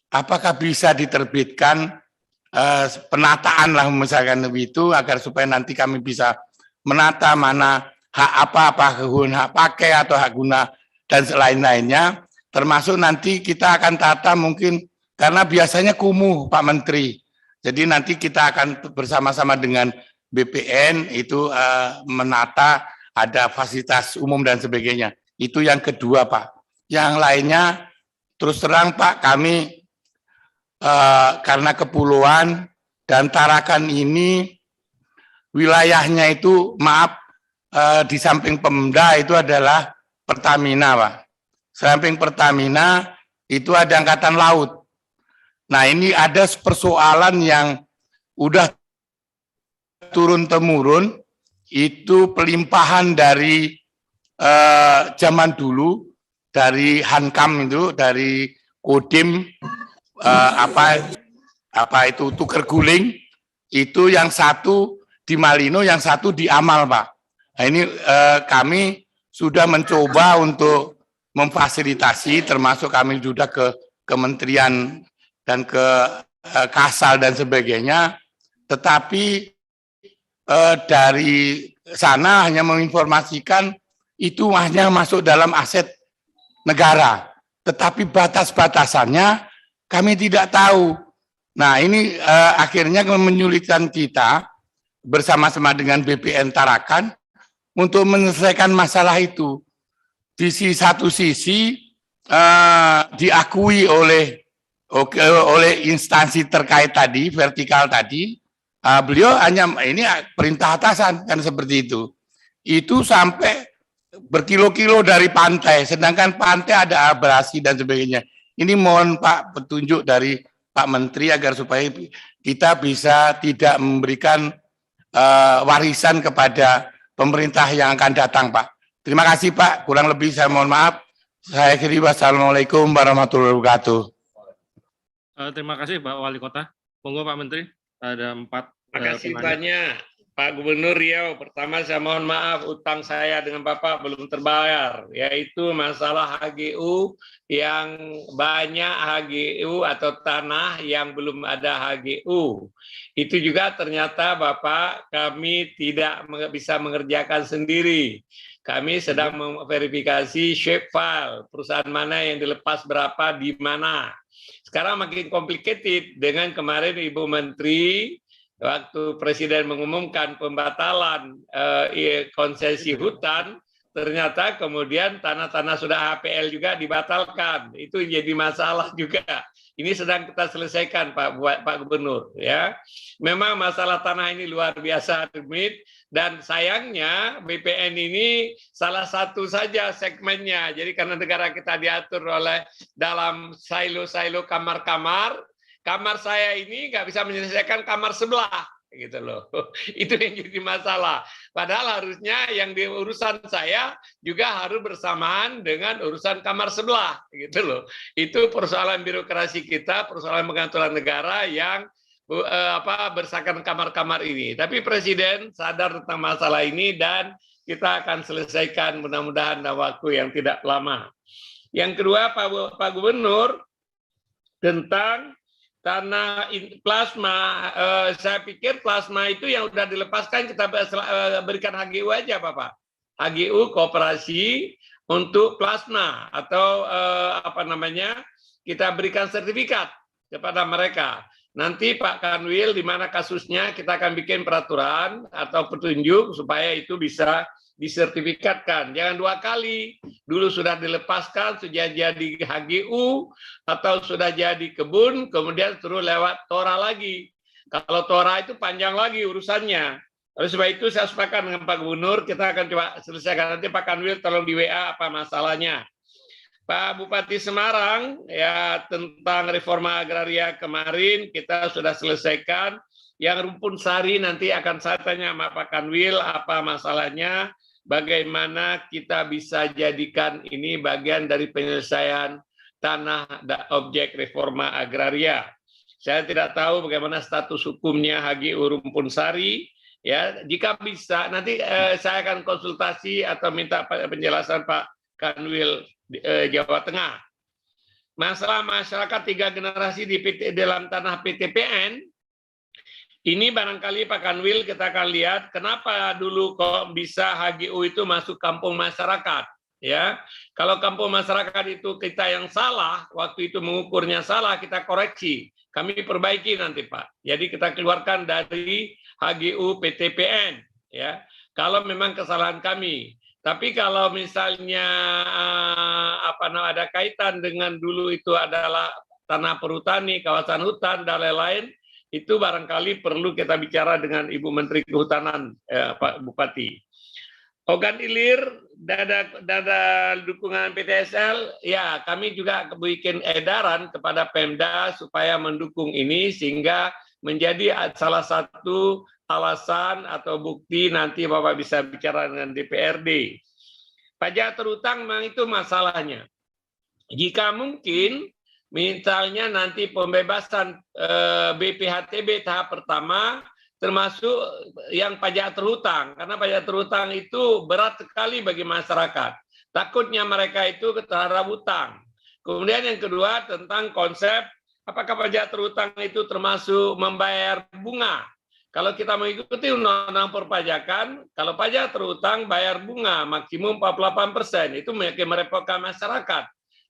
Speaker 12: apakah bisa diterbitkan penataan lah misalkan itu agar supaya nanti kami bisa menata mana hak apa hak pakai atau hak guna dan selain-lainnya, termasuk nanti kita akan tata mungkin karena biasanya kumuh Pak Menteri. Jadi nanti kita akan bersama-sama dengan BPN itu menata ada fasilitas umum dan sebagainya. Itu yang kedua Pak. Yang lainnya terus terang Pak kami karena kepulauan dan Tarakan ini wilayahnya itu maaf di samping Pemda itu adalah Pertamina Pak. Samping Pertamina itu ada Angkatan Laut. Nah ini ada persoalan yang udah turun-temurun itu pelimpahan dari zaman dulu dari Hankam itu dari kodim apa itu tuker guling, itu yang satu di Malino, yang satu di Amal, Pak. Nah, ini kami sudah mencoba untuk memfasilitasi, termasuk kami sudah ke kementerian dan ke Kasal dan sebagainya, tetapi dari sana hanya menginformasikan itu hanya masuk dalam aset negara, tetapi batas-batasannya kami tidak tahu. Nah, ini akhirnya menyulitkan kita bersama-sama dengan BPN Tarakan untuk menyelesaikan masalah itu. Di satu sisi diakui oleh instansi terkait tadi, vertikal tadi, beliau hanya ini perintah atasan kan seperti itu. Itu sampai berkilo-kilo dari pantai, sedangkan pantai ada abrasi dan sebagainya. Ini mohon Pak petunjuk dari Pak Menteri agar supaya kita bisa tidak memberikan warisan kepada pemerintah yang akan datang, Pak. Terima kasih, Pak. Kurang lebih saya mohon maaf. Saya akhiri, wassalamualaikum warahmatullahi wabarakatuh.
Speaker 2: Terima kasih, Pak Wali Kota. Monggo Pak Menteri, ada 4.
Speaker 1: Terima kasih banyak, Pak Gubernur Riau. Pertama saya mohon maaf, utang saya dengan Bapak belum terbayar, yaitu masalah HGU yang banyak HGU atau tanah yang belum ada HGU. Itu juga ternyata Bapak kami tidak bisa mengerjakan sendiri. Kami sedang memverifikasi shape file, perusahaan mana yang dilepas berapa, di mana. Sekarang makin complicated dengan kemarin Ibu Menteri, waktu Presiden mengumumkan pembatalan konsesi hutan, ternyata kemudian tanah-tanah sudah HPL juga dibatalkan. Itu jadi masalah juga. Ini sedang kita selesaikan, Pak Gubernur. Ya, memang masalah tanah ini luar biasa rumit, dan sayangnya BPN ini salah satu saja segmennya. Jadi karena negara kita diatur oleh dalam silo-silo kamar-kamar, kamar saya ini nggak bisa menyelesaikan kamar sebelah, gitu loh. Itu yang jadi masalah. Padahal harusnya yang di urusan saya juga harus bersamaan dengan urusan kamar sebelah, gitu loh. Itu persoalan birokrasi kita, persoalan pengaturan negara yang bersakan kamar-kamar ini. Tapi Presiden sadar tentang masalah ini dan kita akan selesaikan mudah-mudahan dalam waktu yang tidak lama. Yang kedua, Pak Gubernur, tentang tanah plasma, saya pikir plasma itu yang sudah dilepaskan kita berikan HGU aja, Bapak. HGU kooperasi untuk plasma atau kita berikan sertifikat kepada mereka. Nanti Pak Kanwil di mana kasusnya kita akan bikin peraturan atau petunjuk supaya itu bisa disertifikatkan. Jangan 2 kali. Dulu sudah dilepaskan, sudah jadi HGU, atau sudah jadi kebun, kemudian terus lewat TORA lagi. Kalau TORA itu panjang lagi urusannya. Oleh sebab itu saya sepakat dengan Pak Gubernur, kita akan coba selesaikan. Nanti Pak Kanwil tolong di WA apa masalahnya. Pak Bupati Semarang, ya tentang reforma agraria kemarin kita sudah selesaikan. Yang Rumpun Sari nanti akan saya tanya sama Pak Kanwil apa masalahnya, bagaimana kita bisa jadikan ini bagian dari penyelesaian tanah objek reforma agraria. Saya tidak tahu bagaimana status hukumnya HGU Rumpun Sari. Ya, jika bisa nanti saya akan konsultasi atau minta penjelasan Pak Kanwil Jawa Tengah. Masalah masyarakat 3 generasi di dalam tanah PTPN, ini barangkali Pak Kanwil kita akan lihat kenapa dulu kok bisa HGU itu masuk kampung masyarakat. Ya, kalau kampung masyarakat itu kita yang salah, waktu itu mengukurnya salah, kita koreksi. Kami perbaiki nanti Pak. Jadi kita keluarkan dari HGU PTPN. Ya, kalau memang kesalahan kami. Tapi kalau misalnya ada kaitan dengan dulu itu adalah tanah perhutani, kawasan hutan dan lain-lain, itu barangkali perlu kita bicara dengan Ibu Menteri Kehutanan, Pak Bupati. Ogan Ilir, dada dukungan PTSL, ya kami juga bikin edaran kepada Pemda supaya mendukung ini sehingga menjadi salah satu alasan atau bukti nanti Bapak bisa bicara dengan DPRD. Pajak terhutang memang itu masalahnya. Jika mungkin misalnya nanti pembebasan BPHTB tahap pertama, termasuk yang pajak terhutang, karena pajak terhutang itu berat sekali bagi masyarakat. Takutnya mereka itu terhadap hutang. Kemudian yang kedua tentang konsep apakah pajak terhutang itu termasuk membayar bunga. Kalau kita mengikuti undang-undang perpajakan, kalau pajak terhutang bayar bunga maksimum 48%, itu merepotkan masyarakat.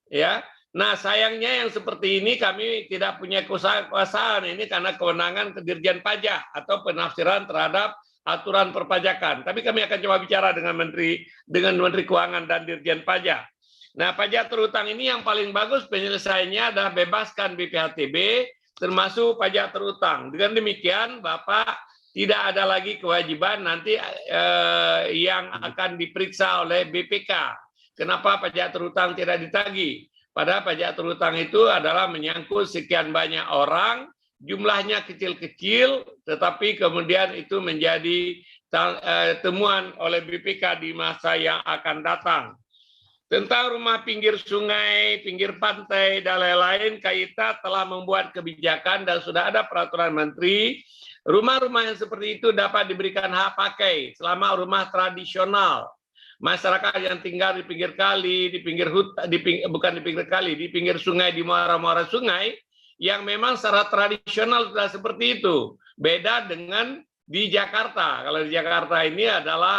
Speaker 1: Ya. Nah, sayangnya yang seperti ini kami tidak punya kekuasaan ini karena kewenangan Dirjen Pajak atau penafsiran terhadap aturan perpajakan. Tapi kami akan coba bicara dengan Menteri Keuangan dan Dirjen Pajak. Nah, pajak terhutang ini yang paling bagus penyelesaiannya adalah bebaskan BPHTB termasuk pajak terhutang. Dengan demikian, Bapak tidak ada lagi kewajiban nanti yang akan diperiksa oleh BPK. Kenapa pajak terhutang tidak ditagih? Padahal pajak terhutang itu adalah menyangkut sekian banyak orang, jumlahnya kecil-kecil, tetapi kemudian itu menjadi temuan oleh BPK di masa yang akan datang. Tentang rumah pinggir sungai, pinggir pantai, dan lain-lain, KITA telah membuat kebijakan dan sudah ada peraturan menteri, rumah-rumah yang seperti itu dapat diberikan hak pakai selama rumah tradisional. Masyarakat yang tinggal di pinggir kali, di pinggir hutan, bukan di pinggir kali, di pinggir sungai, di muara-muara sungai, yang memang secara tradisional sudah seperti itu. Beda dengan di Jakarta. Kalau di Jakarta ini adalah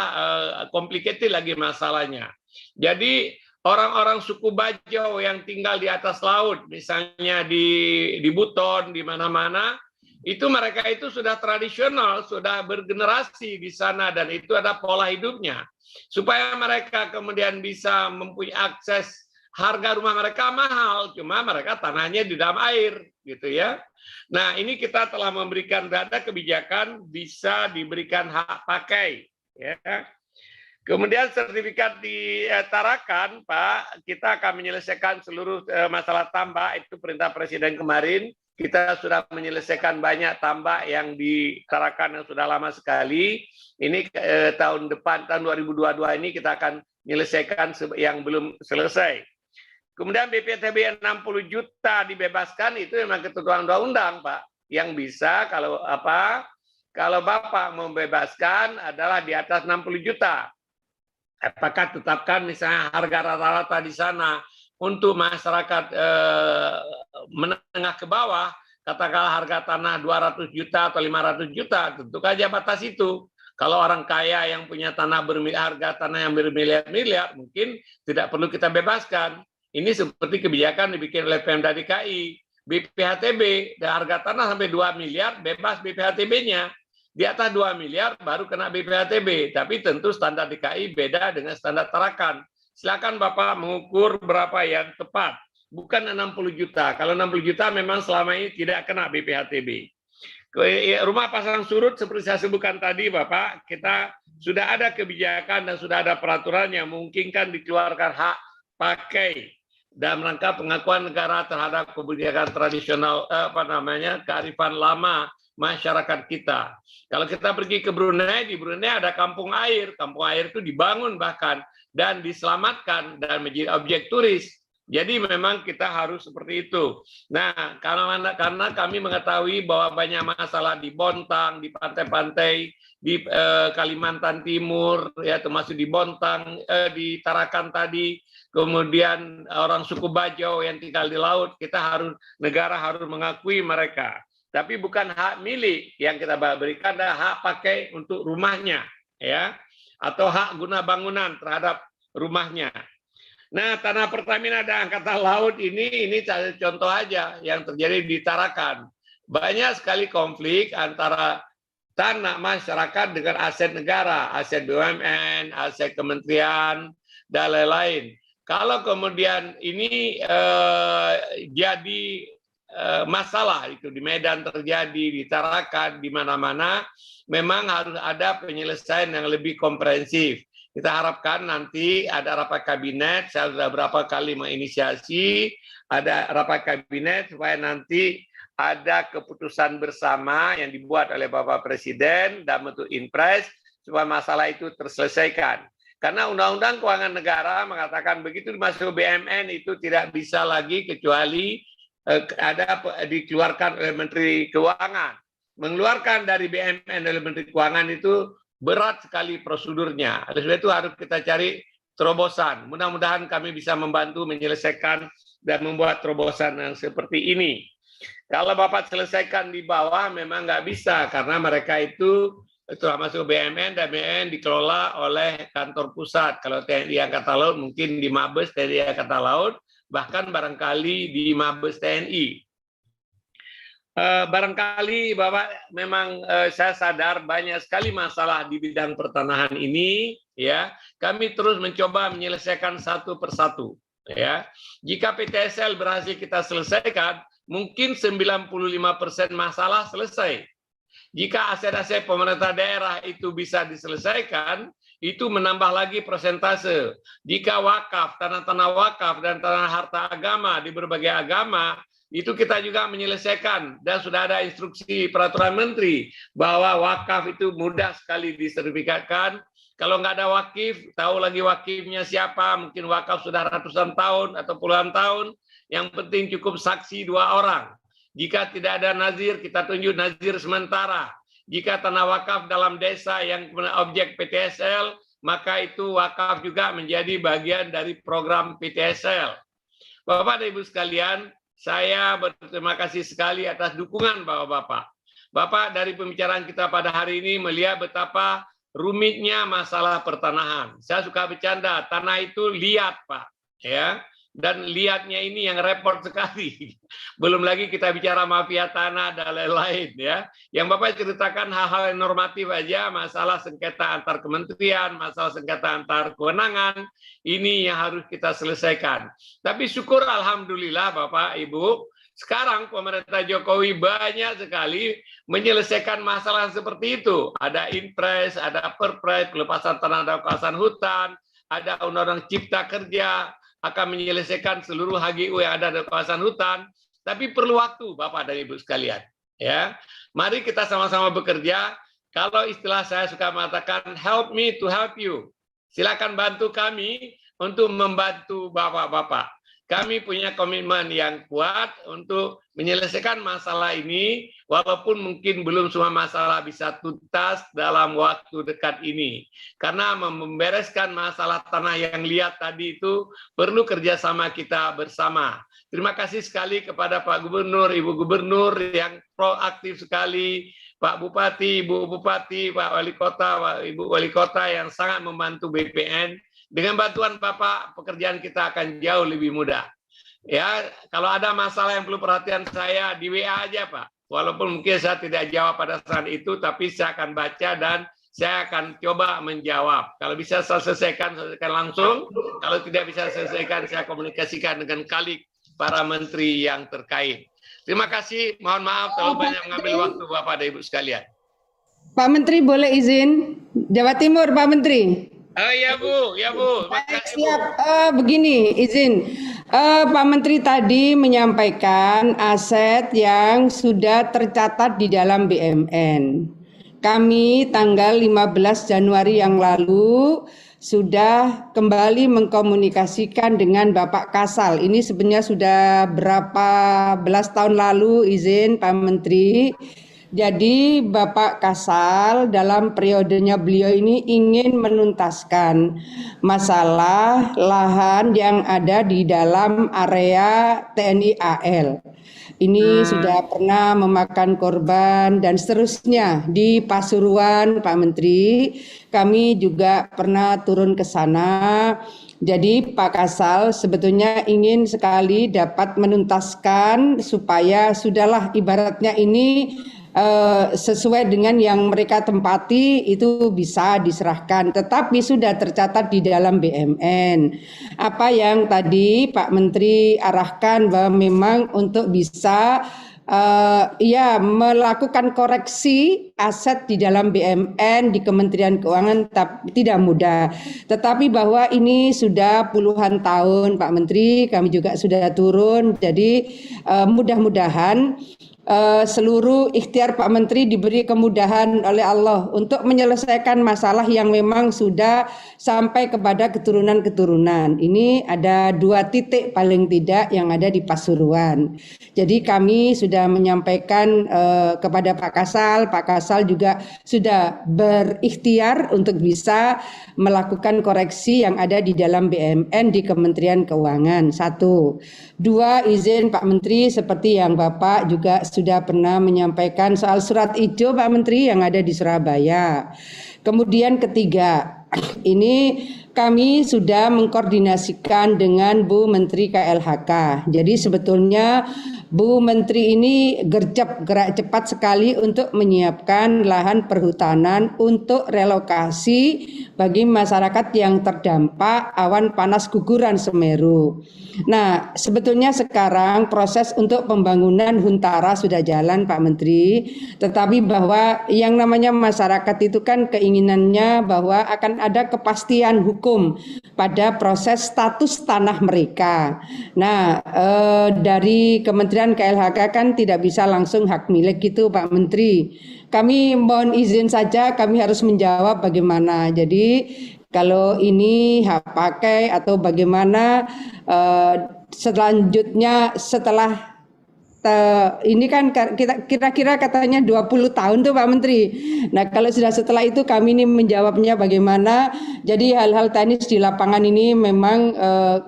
Speaker 1: complicated lagi masalahnya. Jadi orang-orang suku Bajo yang tinggal di atas laut, misalnya di Buton, di mana-mana, itu mereka itu sudah tradisional, sudah bergenerasi di sana dan itu ada pola hidupnya. Supaya mereka kemudian bisa mempunyai akses, harga rumah mereka mahal, cuma mereka tanahnya di dalam air, gitu ya. Nah, ini kita telah memberikan data kebijakan bisa diberikan hak pakai, ya. Kemudian sertifikat di Tarakan, Pak, kita akan menyelesaikan seluruh masalah tambak, itu perintah Presiden kemarin. Kita sudah menyelesaikan banyak tambak yang di Tarakan yang sudah lama sekali. Ini tahun depan, tahun 2022 ini kita akan menyelesaikan yang belum selesai. Kemudian BPHTB 60 juta dibebaskan, itu memang ketentuan undang-undang, Pak. Yang bisa kalau Bapak membebaskan adalah di atas 60 juta. Apakah tetapkan misalnya harga rata-rata di sana untuk masyarakat menengah ke bawah, katakanlah harga tanah 200 juta atau 500 juta, tentu saja batas itu. Kalau orang kaya yang punya tanah harga tanah yang bermiliar-miliar, mungkin tidak perlu kita bebaskan. Ini seperti kebijakan dibikin oleh Pemda DKI. BPHTB, harga tanah sampai 2 miliar, bebas BPHTB-nya. Di atas 2 miliar baru kena BPHTB. Tapi tentu standar DKI beda dengan standar Tarakan. Silakan Bapak mengukur berapa yang tepat. Bukan 60 juta. Kalau 60 juta memang selama ini tidak kena BPHTB. Rumah pasang surut seperti saya sebutkan tadi Bapak, kita sudah ada kebijakan dan sudah ada peraturan yang memungkinkan dikeluarkan hak pakai dalam rangka pengakuan negara terhadap kebijakan tradisional kearifan lama masyarakat kita. Kalau kita pergi ke Brunei, di Brunei ada kampung air itu dibangun bahkan dan diselamatkan dan menjadi objek turis. Jadi memang kita harus seperti itu. Nah, karena kami mengetahui bahwa banyak masalah di Bontang, di pantai-pantai, di Kalimantan Timur, ya termasuk di Bontang, di Tarakan tadi, kemudian orang suku Bajo yang tinggal di laut, negara harus mengakui mereka. Tapi bukan hak milik yang kita berikan, adalah hak pakai untuk rumahnya, ya, atau hak guna bangunan terhadap rumahnya. Nah, tanah Pertamina dan Angkatan Laut ini contoh aja yang terjadi di Tarakan. Banyak sekali konflik antara tanah masyarakat dengan aset negara, aset BUMN, aset kementerian, dan lain-lain. Kalau kemudian ini jadi masalah itu di Medan terjadi, di Tarakan, di mana-mana, memang harus ada penyelesaian yang lebih komprehensif. Kita harapkan nanti ada rapat kabinet, saya sudah berapa kali menginisiasi, ada rapat kabinet supaya nanti ada keputusan bersama yang dibuat oleh Bapak Presiden dan bentuk impres supaya masalah itu terselesaikan. Karena Undang-Undang Keuangan Negara mengatakan begitu masuk BUMN itu tidak bisa lagi kecuali dikeluarkan oleh Menteri Keuangan. Mengeluarkan dari BUMN oleh Menteri Keuangan itu berat sekali prosedurnya. Oleh sebab itu harus kita cari terobosan. Mudah-mudahan kami bisa membantu menyelesaikan dan membuat terobosan yang seperti ini. Kalau Bapak selesaikan di bawah memang nggak bisa karena mereka itu termasuk BUMN dan BUMN dikelola oleh kantor pusat. Kalau TNI Angkatan Laut mungkin di Mabes TNI Angkatan Laut, bahkan barangkali di Mabes TNI. Barangkali Bapak memang saya sadar banyak sekali masalah di bidang pertanahan ini, ya. Kami terus mencoba menyelesaikan satu persatu, ya. Jika PTSL berhasil kita selesaikan, mungkin 95% masalah selesai. Jika aset-aset pemerintah daerah itu bisa diselesaikan, itu menambah lagi persentase. Jika wakaf, tanah-tanah wakaf dan tanah harta agama di berbagai agama, itu kita juga menyelesaikan dan sudah ada instruksi peraturan menteri bahwa wakaf itu mudah sekali disertifikatkan. Kalau nggak ada wakif, tahu lagi wakifnya siapa, mungkin wakaf sudah ratusan tahun atau puluhan tahun, yang penting cukup saksi 2 orang. Jika tidak ada nazir, kita tunjuk nazir sementara. Jika tanah wakaf dalam desa yang objek PTSL, maka itu wakaf juga menjadi bagian dari program PTSL. Bapak dan Ibu sekalian, saya berterima kasih sekali atas dukungan Bapak-Bapak. Bapak dari pembicaraan kita pada hari ini melihat betapa rumitnya masalah pertanahan. Saya suka bercanda, tanah itu liat Pak, ya. Dan lihatnya ini yang repot sekali. Belum lagi kita bicara mafia tanah dan lain-lain, ya. Yang Bapak ceritakan hal-hal yang normatif aja, masalah sengketa antar kementerian, masalah sengketa antar kewenangan, ini yang harus kita selesaikan. Tapi syukur alhamdulillah Bapak Ibu, sekarang pemerintah Jokowi banyak sekali menyelesaikan masalah seperti itu. Ada Inpres, ada Perpres, pelepasan tanah dan kawasan hutan, ada Undang-Undang Cipta Kerja, akan menyelesaikan seluruh HGU yang ada di kawasan hutan, tapi perlu waktu Bapak dan Ibu sekalian. Ya, mari kita sama-sama bekerja. Kalau istilah saya suka mengatakan help me to help you. Silakan bantu kami untuk membantu Bapak-bapak. Kami punya komitmen yang kuat untuk menyelesaikan masalah ini, walaupun mungkin belum semua masalah bisa tuntas dalam waktu dekat ini. Karena membereskan masalah tanah yang liat tadi itu perlu kerjasama kita bersama. Terima kasih sekali kepada Pak Gubernur, Ibu Gubernur yang proaktif sekali, Pak Bupati, Ibu Bupati, Pak Wali Kota, Ibu Wali Kota yang sangat membantu BPN. Dengan bantuan Bapak, pekerjaan kita akan jauh lebih mudah. Ya, kalau ada masalah yang perlu perhatian saya di WA aja Pak. Walaupun mungkin saya tidak jawab pada saat itu, tapi saya akan baca dan saya akan coba menjawab. Kalau bisa saya selesaikan langsung. Kalau tidak bisa selesaikan, saya komunikasikan dengan kali para menteri yang terkait. Terima kasih. Mohon maaf terlalu banyak mengambil waktu Bapak dan Ibu sekalian. Pak Menteri boleh izin? Jawa Timur, Pak Menteri. Ya Bu, ya Bu. Siap. Begini, izin. Pak Menteri tadi menyampaikan aset yang sudah tercatat di dalam BUMN. Kami tanggal 15 Januari yang lalu sudah kembali mengkomunikasikan dengan Bapak Kasal. Ini sebenarnya sudah berapa belas tahun lalu, izin Pak Menteri. Jadi Bapak Kasal dalam periodenya beliau ini ingin menuntaskan masalah lahan yang ada di dalam area TNI AL. Ini sudah pernah memakan korban dan seterusnya di Pasuruan, Pak Menteri. Kami juga pernah turun ke sana. Jadi Pak Kasal sebetulnya ingin sekali dapat menuntaskan supaya sudahlah ibaratnya ini sesuai dengan yang mereka tempati itu bisa diserahkan, tetapi sudah tercatat di dalam BUMN. Apa yang tadi Pak Menteri arahkan bahwa memang untuk bisa melakukan koreksi aset di dalam BUMN di Kementerian Keuangan tidak mudah. Tetapi bahwa ini sudah puluhan tahun Pak Menteri, kami juga sudah turun. Jadi mudah-mudahan
Speaker 13: seluruh ikhtiar Pak Menteri diberi kemudahan oleh Allah untuk menyelesaikan masalah yang memang sudah sampai kepada keturunan-keturunan. Ini ada 2 titik paling tidak yang ada di Pasuruan. Jadi kami sudah menyampaikan kepada Pak Kasal juga sudah berikhtiar untuk bisa melakukan koreksi yang ada di dalam BUMN di Kementerian Keuangan. 1. 2, izin Pak Menteri seperti yang Bapak juga sudah pernah menyampaikan soal surat ijo Pak Menteri yang ada di Surabaya. Kemudian ketiga, ini kami sudah mengkoordinasikan dengan Bu Menteri KLHK. Jadi sebetulnya Bu Menteri ini gerak cepat sekali untuk menyiapkan lahan perhutanan untuk relokasi bagi masyarakat yang terdampak awan panas guguran Semeru. Nah, sebetulnya sekarang proses untuk pembangunan Huntara sudah jalan Pak Menteri, tetapi bahwa yang namanya masyarakat itu kan keinginannya bahwa akan ada kepastian hukum pada proses status tanah mereka. Nah, dari Kementerian KLHK kan tidak bisa langsung hak milik gitu Pak Menteri. Kami mohon izin saja, kami harus menjawab bagaimana. Jadi kalau ini hak pakai atau bagaimana selanjutnya setelah ini kan kita kira-kira katanya 20 tahun tuh Pak Menteri. Nah kalau sudah setelah itu kami ini menjawabnya bagaimana. Jadi hal-hal teknis di lapangan ini memang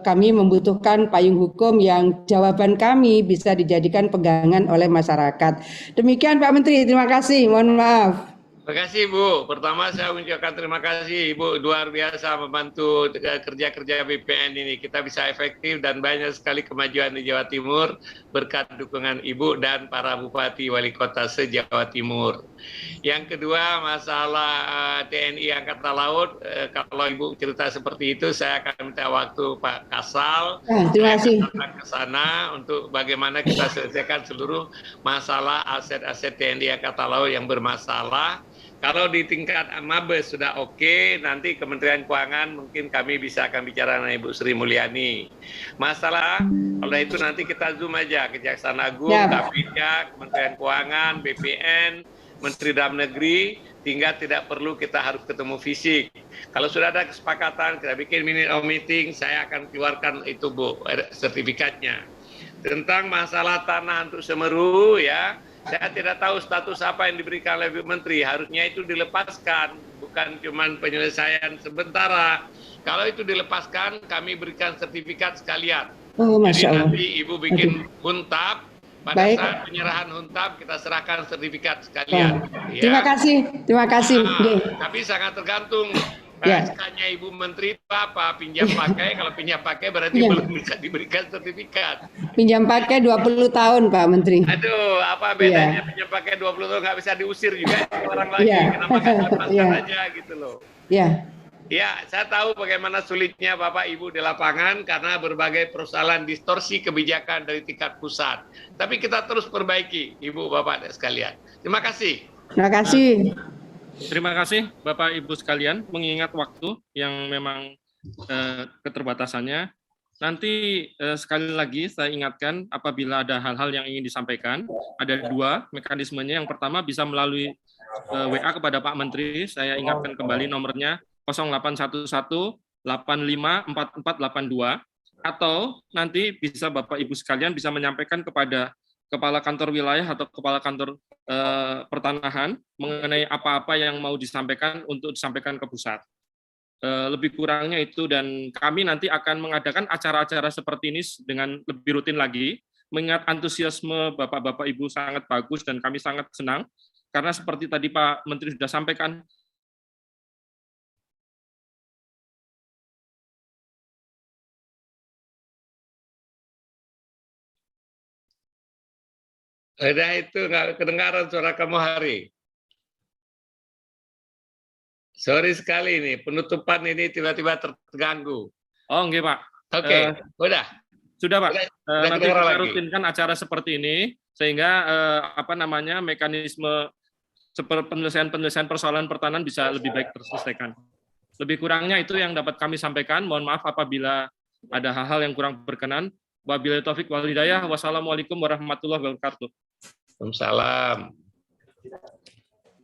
Speaker 13: kami membutuhkan payung hukum yang jawaban kami bisa dijadikan pegangan oleh masyarakat. Demikian Pak Menteri, terima kasih. Mohon maaf.
Speaker 1: Terima kasih Bu. Pertama saya mengucapkan terima kasih Ibu, luar biasa membantu kerja-kerja BPN ini. Kita bisa efektif dan banyak sekali kemajuan di Jawa Timur berkat dukungan Ibu dan para Bupati Wali Kota se-Jawa Timur. Yang kedua masalah TNI Angkatan Laut, kalau Ibu cerita seperti itu saya akan minta waktu Pak Kasal.
Speaker 13: Terima kasih.
Speaker 1: Ke sana untuk bagaimana kita selesaikan seluruh masalah aset-aset TNI Angkatan Laut yang bermasalah. Kalau di tingkat Mabes sudah oke, nanti Kementerian Keuangan mungkin kami bisa akan bicara dengan Ibu Sri Mulyani. Masalah, kalau itu nanti kita zoom aja, Kejaksaan Agung, KPK, Kementerian Keuangan, BPN, Menteri Dalam Negeri, tinggal tidak perlu kita harus ketemu fisik. Kalau sudah ada kesepakatan, kita bikin minute of meeting, saya akan keluarkan itu Bu, sertifikatnya. Tentang masalah tanah untuk Semeru ya, saya tidak tahu status apa yang diberikan oleh Bu Menteri. Harusnya itu dilepaskan, bukan cuma penyelesaian sementara. Kalau itu dilepaskan, kami berikan sertifikat sekalian.
Speaker 13: Oh, Masya Allah.
Speaker 1: Jadi nanti Ibu bikin huntap, pada saat penyerahan huntap kita serahkan sertifikat sekalian. Ya.
Speaker 13: Terima kasih.
Speaker 1: Tapi sangat tergantung. SK-nya Ibu Menteri itu apa? Pinjam pakai, kalau pinjam pakai berarti belum bisa diberikan sertifikat.
Speaker 13: Pinjam pakai 20 tahun Pak Menteri.
Speaker 1: Aduh, apa bedanya pinjam pakai 20 tahun nggak bisa diusir juga orang lagi. Kenapa nggak lepaskan aja gitu loh. Ya, saya tahu bagaimana sulitnya Bapak Ibu di lapangan karena berbagai persoalan distorsi kebijakan dari tingkat pusat. Tapi kita terus perbaiki, Ibu Bapak sekalian. Terima kasih.
Speaker 13: Terima kasih.
Speaker 2: Terima kasih Bapak Ibu sekalian, mengingat waktu yang memang keterbatasannya. Nanti sekali lagi saya ingatkan apabila ada hal-hal yang ingin disampaikan, ada 2 mekanismenya. Yang pertama bisa melalui WA kepada Pak Menteri, saya ingatkan kembali nomornya 0811 85 4482, atau nanti bisa Bapak Ibu sekalian bisa menyampaikan kepada Kepala Kantor Wilayah atau Kepala Kantor Pertanahan mengenai apa-apa yang mau disampaikan untuk disampaikan ke pusat. Lebih kurangnya itu, dan kami nanti akan mengadakan acara-acara seperti ini dengan lebih rutin lagi, mengingat antusiasme Bapak-Bapak Ibu sangat bagus dan kami sangat senang, karena seperti tadi Pak Menteri sudah sampaikan,
Speaker 1: Udah itu nggak kedengaran suara kamu Hari. Sorry sekali ini, penutupan ini tiba-tiba terganggu.
Speaker 2: Oh enggak Pak.
Speaker 1: Oke, udah.
Speaker 2: Sudah Pak. Nanti kita
Speaker 1: lagi.
Speaker 2: rutinkan acara seperti ini, sehingga mekanisme penyelesaian persoalan pertahanan bisa lebih baik terselesaikan. Lebih kurangnya itu yang dapat kami sampaikan. Mohon maaf apabila ada hal-hal yang kurang berkenan. Wabillahi taufik wal hidayah. Wassalamualaikum warahmatullahi wabarakatuh.
Speaker 1: Waalaikumsalam.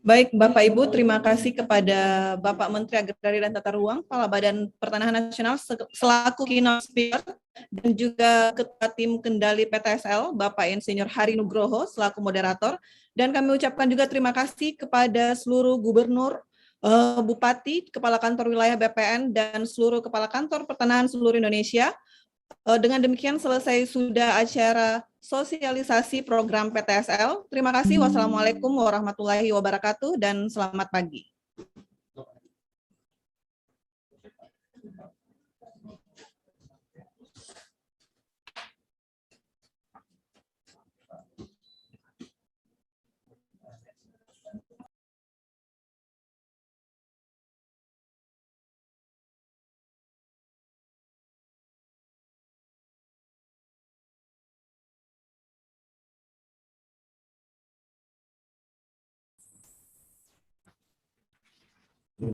Speaker 14: Baik, Bapak Ibu, terima kasih kepada Bapak Menteri Agraria dan Tata Ruang, Kepala Badan Pertanahan Nasional selaku keynote speaker, dan juga Ketua Tim Kendali PTSL, Bapak Insinyur Hari Nugroho selaku moderator. Dan kami ucapkan juga terima kasih kepada seluruh gubernur, bupati, kepala kantor wilayah BPN, dan seluruh kepala kantor pertanahan seluruh Indonesia. Dengan demikian selesai sudah acara sosialisasi program PTSL. Terima kasih. Wassalamualaikum warahmatullahi wabarakatuh dan selamat pagi.